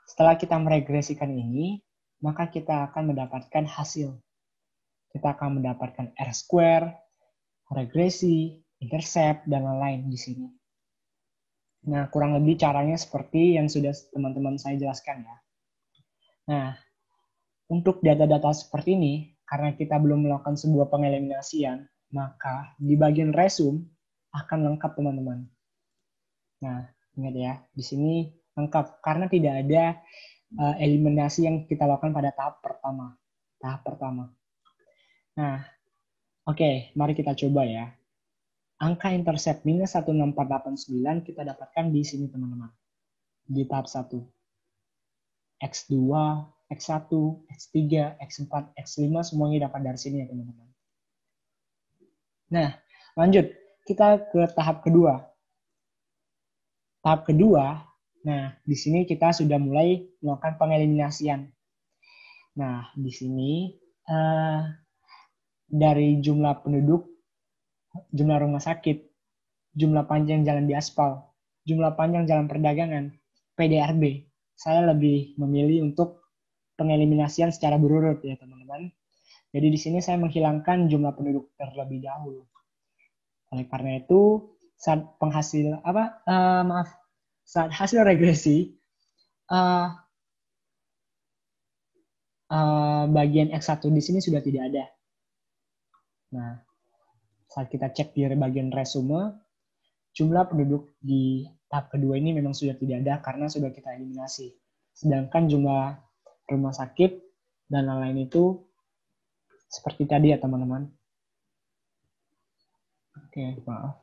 setelah kita meregresikan ini, maka kita akan mendapatkan hasil. Kita akan mendapatkan R-square, regresi, intercept, dan lain-lain di sini. Nah, kurang lebih caranya seperti yang sudah teman-teman saya jelaskan ya. Nah, untuk data-data seperti ini, karena kita belum melakukan sebuah pengeliminasian, maka di bagian resume akan lengkap teman-teman. Nah, ingat ya, di sini lengkap karena tidak ada eliminasi yang kita lakukan pada tahap pertama. Nah, oke, mari kita coba ya. Angka intercept minus 16489 kita dapatkan di sini teman-teman. Di tahap 1. X2, X1, X3, X4, X5 semuanya dapat dari sini ya teman-teman. Nah, lanjut. Kita ke tahap kedua. Tahap kedua, nah di sini kita sudah mulai melakukan pengeliminasian. Nah, di sini dari jumlah penduduk, jumlah rumah sakit, jumlah panjang jalan di aspal, jumlah panjang jalan perdagangan, PDRB, saya lebih memilih untuk pengeliminasian secara berurut ya teman-teman. Jadi di sini saya menghilangkan jumlah penduduk terlebih dahulu. Oleh karena itu, saat saat hasil regresi, bagian X1 di sini sudah tidak ada. Nah, saat kita cek di bagian resume, jumlah penduduk di tahap kedua ini memang sudah tidak ada karena sudah kita eliminasi. Sedangkan jumlah rumah sakit dan lain-lain itu seperti tadi ya teman-teman. Oke, maaf.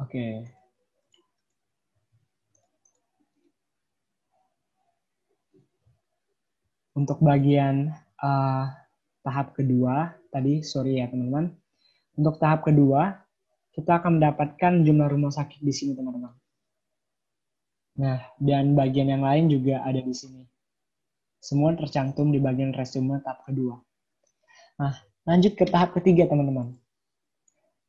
Oke. Untuk bagian tahap kedua, tadi sorry ya teman-teman. Untuk tahap kedua, kita akan mendapatkan jumlah rumah sakit di sini teman-teman. Nah, dan bagian yang lain juga ada di sini. Semua tercantum di bagian resume tahap kedua. Nah, lanjut ke tahap ketiga teman-teman.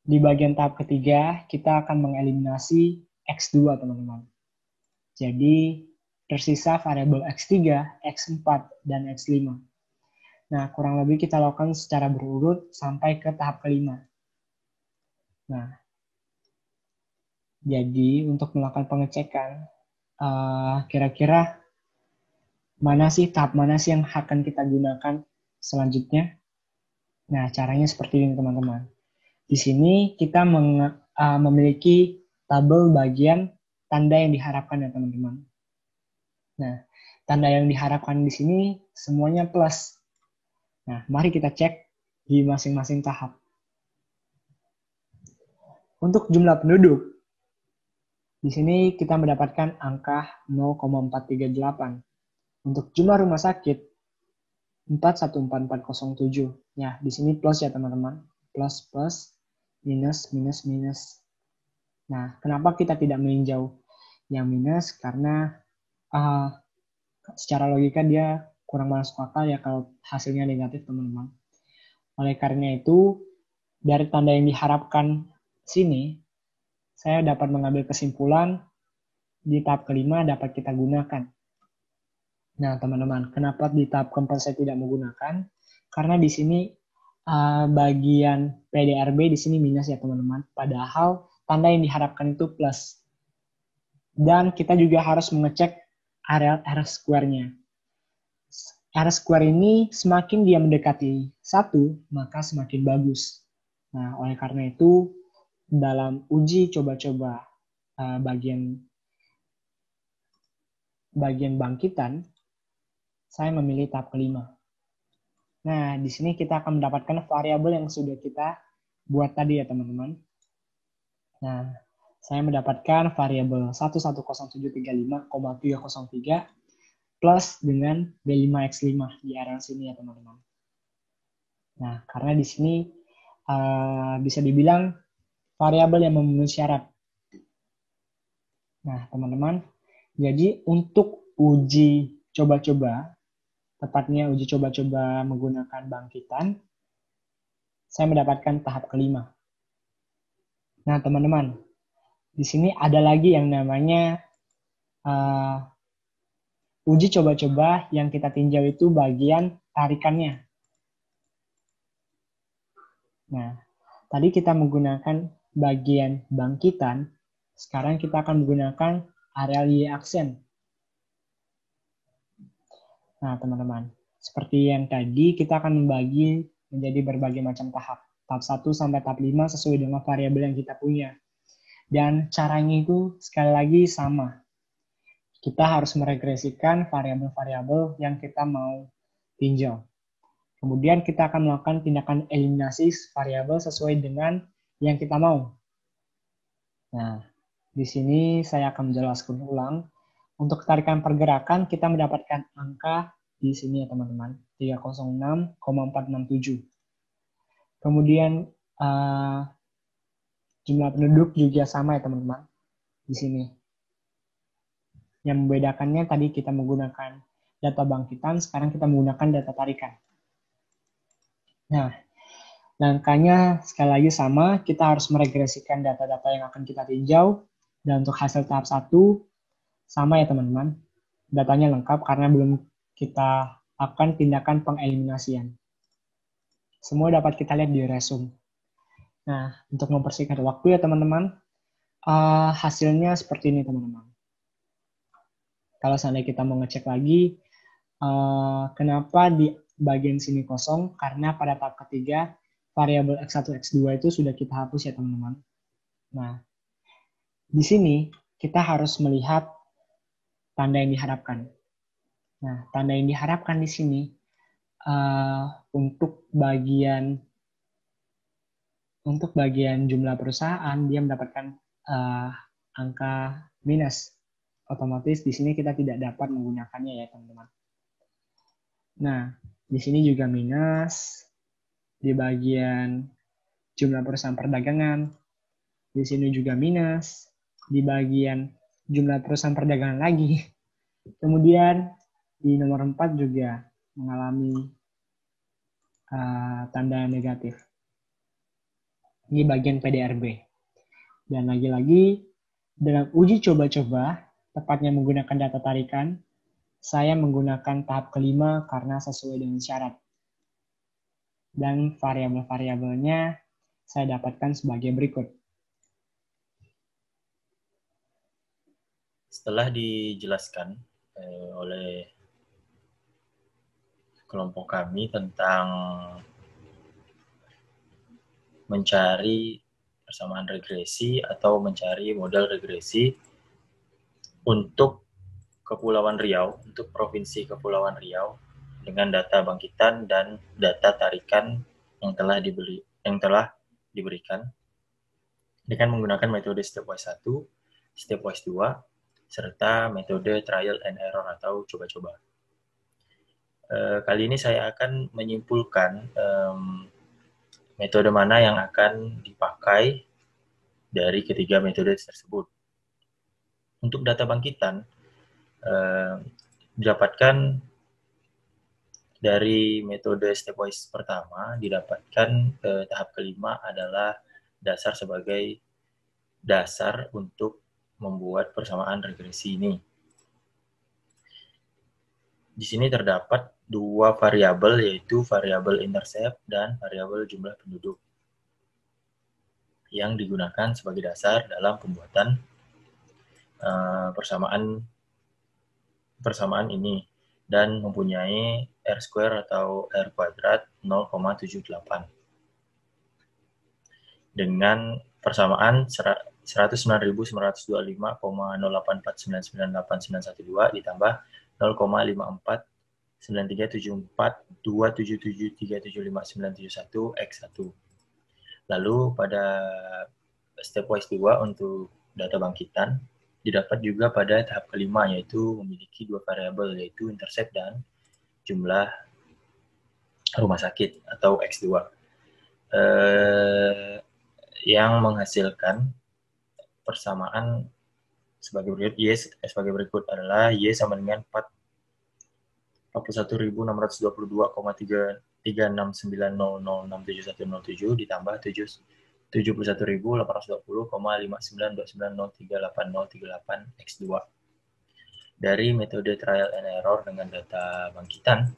Di bagian tahap ketiga, kita akan mengeliminasi X2 teman-teman. Jadi, tersisa variabel X3, X4, dan X5. Nah, kurang lebih kita lakukan secara berurut sampai ke tahap kelima. Nah, jadi untuk melakukan pengecekan, kira-kira tahap mana sih yang akan kita gunakan selanjutnya? Nah, caranya seperti ini teman-teman. Di sini kita memiliki tabel bagian tanda yang diharapkan ya teman-teman. Nah, tanda yang diharapkan di sini semuanya plus. Nah, mari kita cek di masing-masing tahap. Untuk jumlah penduduk, di sini kita mendapatkan angka 0,438. Untuk jumlah rumah sakit, 414407. Ya, di sini plus ya teman-teman. Plus, plus, minus, minus, minus. Nah, kenapa kita tidak meninjau yang minus? Karena secara logika dia kurang masuk akal ya kalau hasilnya negatif teman-teman. Oleh karena itu, dari tanda yang diharapkan sini, saya dapat mengambil kesimpulan di tahap kelima dapat kita gunakan. Nah, teman-teman, kenapa di tahap keempat saya tidak menggunakan? Karena di sini bagian PDRB di sini minus ya, teman-teman. Padahal tanda yang diharapkan itu plus. Dan kita juga harus mengecek area R-square-nya. R-square ini semakin dia mendekati 1, maka semakin bagus. Nah, oleh karena itu, dalam uji coba-coba bagian bangkitan, saya memilih tahap kelima. Nah, di sini kita akan mendapatkan variabel yang sudah kita buat tadi ya teman-teman. Nah, saya mendapatkan variabel 110735,303 plus dengan B5X5 di area sini ya teman-teman. Nah, karena di sini bisa dibilang variabel yang memenuhi syarat. Nah, teman-teman, jadi untuk uji coba-coba, tepatnya uji coba-coba menggunakan bangkitan, saya mendapatkan tahap kelima. Nah, teman-teman, di sini ada lagi yang namanya uji coba-coba yang kita tinjau itu bagian tarikannya. Nah, tadi kita menggunakan bagian bangkitan, sekarang kita akan menggunakan areal Y-aksen. Nah, teman-teman, seperti yang tadi, kita akan membagi menjadi berbagai macam tahap. Tahap 1 sampai tahap 5 sesuai dengan variabel yang kita punya. Dan caranya itu sekali lagi sama. Kita harus meregresikan variabel-variabel yang kita mau tinjau. Kemudian kita akan melakukan tindakan eliminasi variabel sesuai dengan yang kita mau. Nah, di sini saya akan menjelaskan ulang. Untuk tarikan pergerakan, kita mendapatkan angka di sini ya teman-teman, 306,467. Kemudian jumlah penduduk juga sama ya teman-teman, di sini. Yang membedakannya tadi kita menggunakan data bangkitan, sekarang kita menggunakan data tarikan. Nah, langkahnya sekali lagi sama, kita harus meregresikan data-data yang akan kita tinjau, dan untuk hasil tahap 1, sama ya teman-teman, datanya lengkap karena belum kita akan tindakan pengeliminasian. Semua dapat kita lihat di resume. Nah, untuk mempersingkat waktu ya teman-teman, hasilnya seperti ini teman-teman. Kalau seandainya kita mau ngecek lagi, kenapa di bagian sini kosong? Karena pada tahap ketiga, variabel X1, X2 itu sudah kita hapus ya teman-teman. Nah, di sini kita harus melihat tanda yang diharapkan. Nah, tanda yang diharapkan di sini untuk bagian jumlah perusahaan dia mendapatkan angka minus. Otomatis di sini kita tidak dapat menggunakannya ya teman-teman. Nah, di sini juga minus di bagian jumlah perusahaan perdagangan. Di sini juga minus di bagian jumlah perusahaan perdagangan lagi. Kemudian di nomor 4 juga mengalami tanda negatif. Ini bagian PDRB. Dan lagi-lagi dalam uji coba-coba, tepatnya menggunakan data tarikan, saya menggunakan tahap kelima karena sesuai dengan syarat. Dan variabel-variabelnya saya dapatkan sebagai berikut. Setelah dijelaskan oleh kelompok kami tentang mencari persamaan regresi atau mencari model regresi untuk Kepulauan Riau, untuk Provinsi Kepulauan Riau dengan data bangkitan dan data tarikan yang telah diberikan dengan menggunakan metode stepwise 1, stepwise 2, serta metode trial and error atau coba-coba. Kali ini saya akan menyimpulkan metode mana yang akan dipakai dari ketiga metode tersebut. Untuk data bangkitan, didapatkan dari metode stepwise pertama, didapatkan tahap kelima adalah dasar sebagai dasar untuk membuat persamaan regresi ini. Di sini terdapat dua variabel, yaitu variabel intercept dan variabel jumlah penduduk yang digunakan sebagai dasar dalam pembuatan persamaan ini dan mempunyai R square atau R kuadrat 0,78 dengan persamaan 109.925,084998912 ditambah 0,54937427737591 X1. Lalu pada stepwise 2 untuk data bangkitan didapat juga pada tahap kelima, yaitu memiliki dua variabel, yaitu intercept dan jumlah rumah sakit atau X2, yang menghasilkan persamaan sebagai berikut. Y sebagai berikut adalah Y sama dengan 41.622,36900671007 ditambah 71.820,5929038038 X2. Dari metode trial and error dengan data bangkitan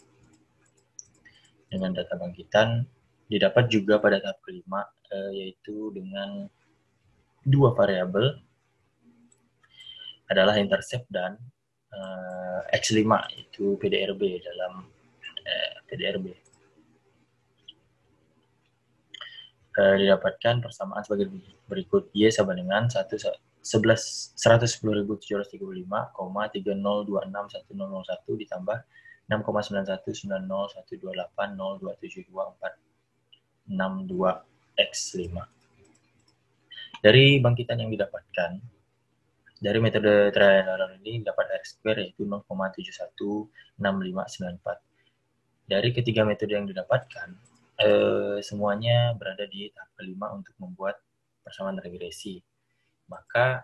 didapat juga pada tahap kelima, yaitu dengan dua variabel adalah intercept dan X5, itu PDRB dalam PDRB. Didapatkan persamaan sebagai berikut. Y sama dengan 111.735,30261001 ditambah 6,91901280272462 X5. Dari bangkitan yang didapatkan dari metode trial and error ini dapat R square, yaitu 0,716594. Dari ketiga metode yang didapatkan, semuanya berada di tahap kelima untuk membuat persamaan regresi. Maka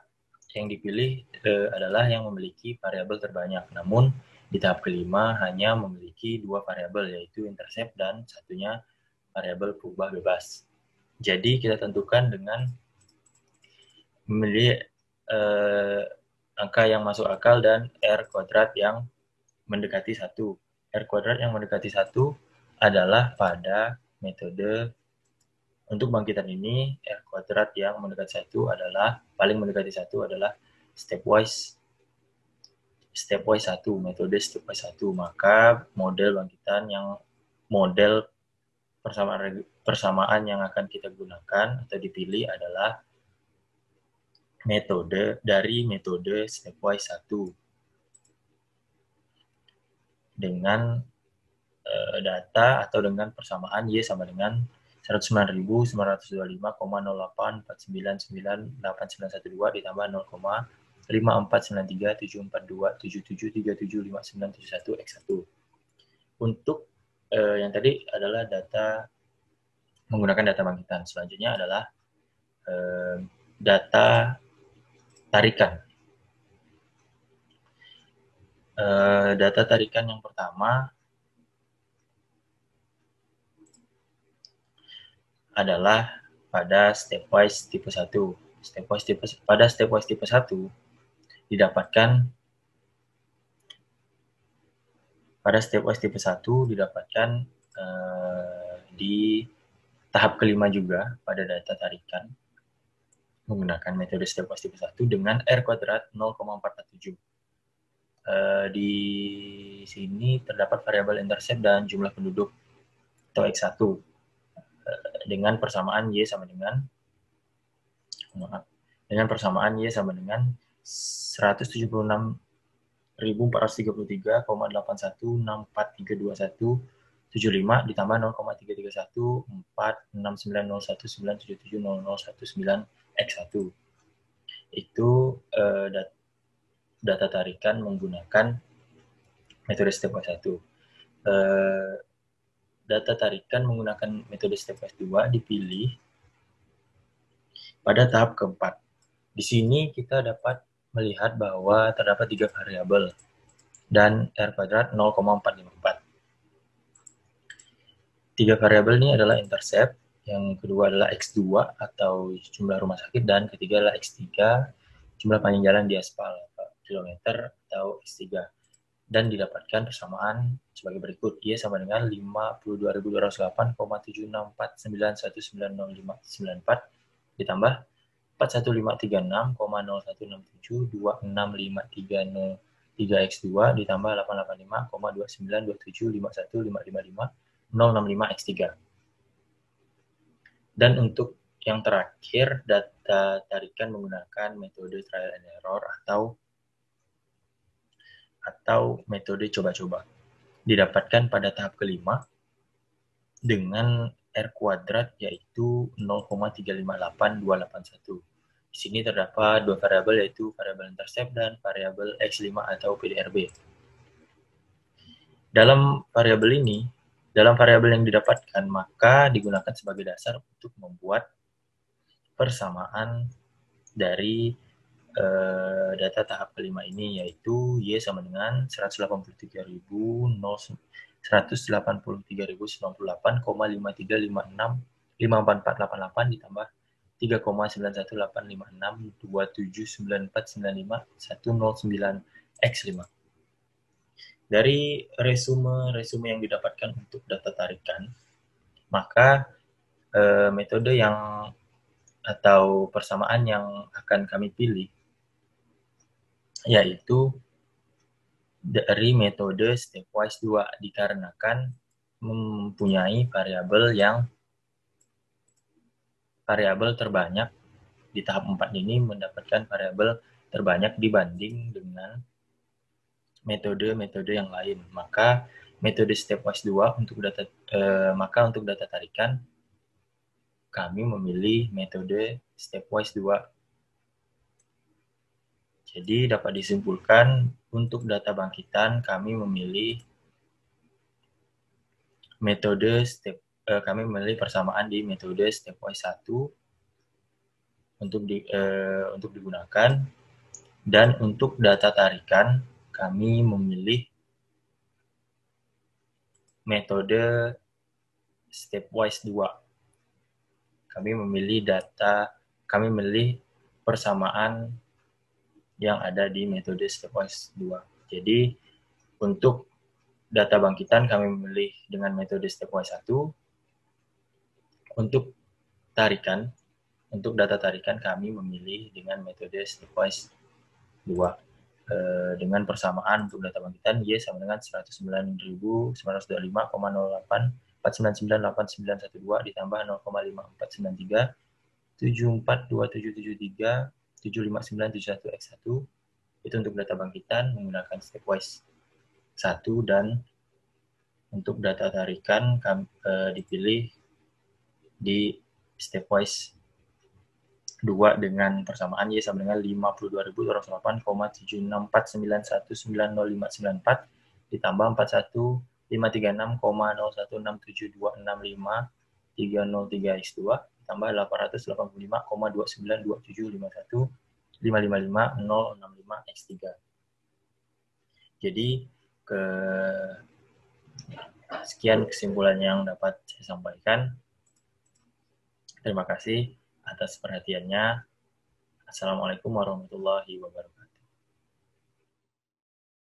yang dipilih adalah yang memiliki variabel terbanyak. Namun di tahap kelima hanya memiliki dua variabel, yaitu intercept dan satunya variabel berubah bebas. Jadi kita tentukan dengan memilih angka yang masuk akal dan R kuadrat yang mendekati 1. R kuadrat yang mendekati 1 adalah pada metode untuk bangkitan ini. R kuadrat yang mendekati 1 adalah, paling mendekati 1 adalah stepwise 1, metode stepwise 1. Maka model bangkitan yang model persamaan yang akan kita gunakan atau dipilih adalah metode stepwise 1 dengan data atau dengan persamaan Y sama dengan 109.925,084998912 ditambah 0,54937427737591 X1. Untuk yang tadi adalah data menggunakan data bangkitan. Selanjutnya adalah data tarikan. Data tarikan yang pertama adalah pada stepwise tipe 1. Pada stepwise tipe 1 didapatkan di tahap kelima juga pada data tarikan menggunakan metode stepwise tipe 1 dengan R kuadrat 0,447. Di sini terdapat variabel intercept dan jumlah penduduk atau X1 dengan persamaan Y sama dengan 176.433,81643275 ditambah 0,331469019770019 X1. Itu data tarikan menggunakan metode stepwise 1. Data tarikan menggunakan metode stepwise 2 dipilih pada tahap keempat. Di sini kita dapat melihat bahwa terdapat 3 variabel dan R kuadrat 0,454. 3 variabel ini adalah intercept, yang kedua adalah X2 atau jumlah rumah sakit, dan ketiga adalah X3, jumlah panjang jalan di aspal kilometer atau X3. Dan didapatkan persamaan sebagai berikut. Y sama dengan 52.208,76491905994 ditambah 41536,0167265303 X2 ditambah 885,292751555065 X3. Dan untuk yang terakhir, data tarikan menggunakan metode trial and error atau metode coba-coba. Didapatkan pada tahap kelima dengan R kuadrat yaitu 0,358281. Di sini terdapat 2 variabel yaitu variabel intercept dan variabel X5 atau PDRB. Dalam variabel yang didapatkan maka digunakan sebagai dasar untuk membuat persamaan dari data tahap kelima ini, yaitu Y sama dengan 183.998,5356,54488 ditambah 3,91856279495109109 X5. Dari resume yang didapatkan untuk data tarikan, maka metode yang atau persamaan yang akan kami pilih yaitu dari metode stepwise 2 dikarenakan mempunyai variabel terbanyak di tahap 4 ini, mendapatkan variabel terbanyak dibanding dengan metode-metode yang lain. Maka metode stepwise 2 untuk data tarikan kami memilih metode stepwise 2. Jadi dapat disimpulkan untuk data bangkitan kami memilih persamaan di metode stepwise 1 untuk digunakan, dan untuk data tarikan kami memilih metode stepwise 2. Kami memilih persamaan yang ada di metode stepwise 2. Jadi untuk data bangkitan kami memilih dengan metode stepwise 1. Untuk data tarikan kami memilih dengan metode stepwise 2. Dengan persamaan untuk data bangkitan Y sama dengan 109.925,08499812 ditambah 0,5493 74277375971 X1. Itu untuk data bangkitan menggunakan stepwise 1, dan untuk data tarikan dipilih di stepwise 2 dengan persamaan Y sama dengan 52.208,76491905994 ditambah 41536,0167265303 X2 tambah 885,292751555065 X3. Jadi sekian kesimpulan yang dapat saya sampaikan. Terima kasih atas perhatiannya. Assalamualaikum warahmatullahi wabarakatuh.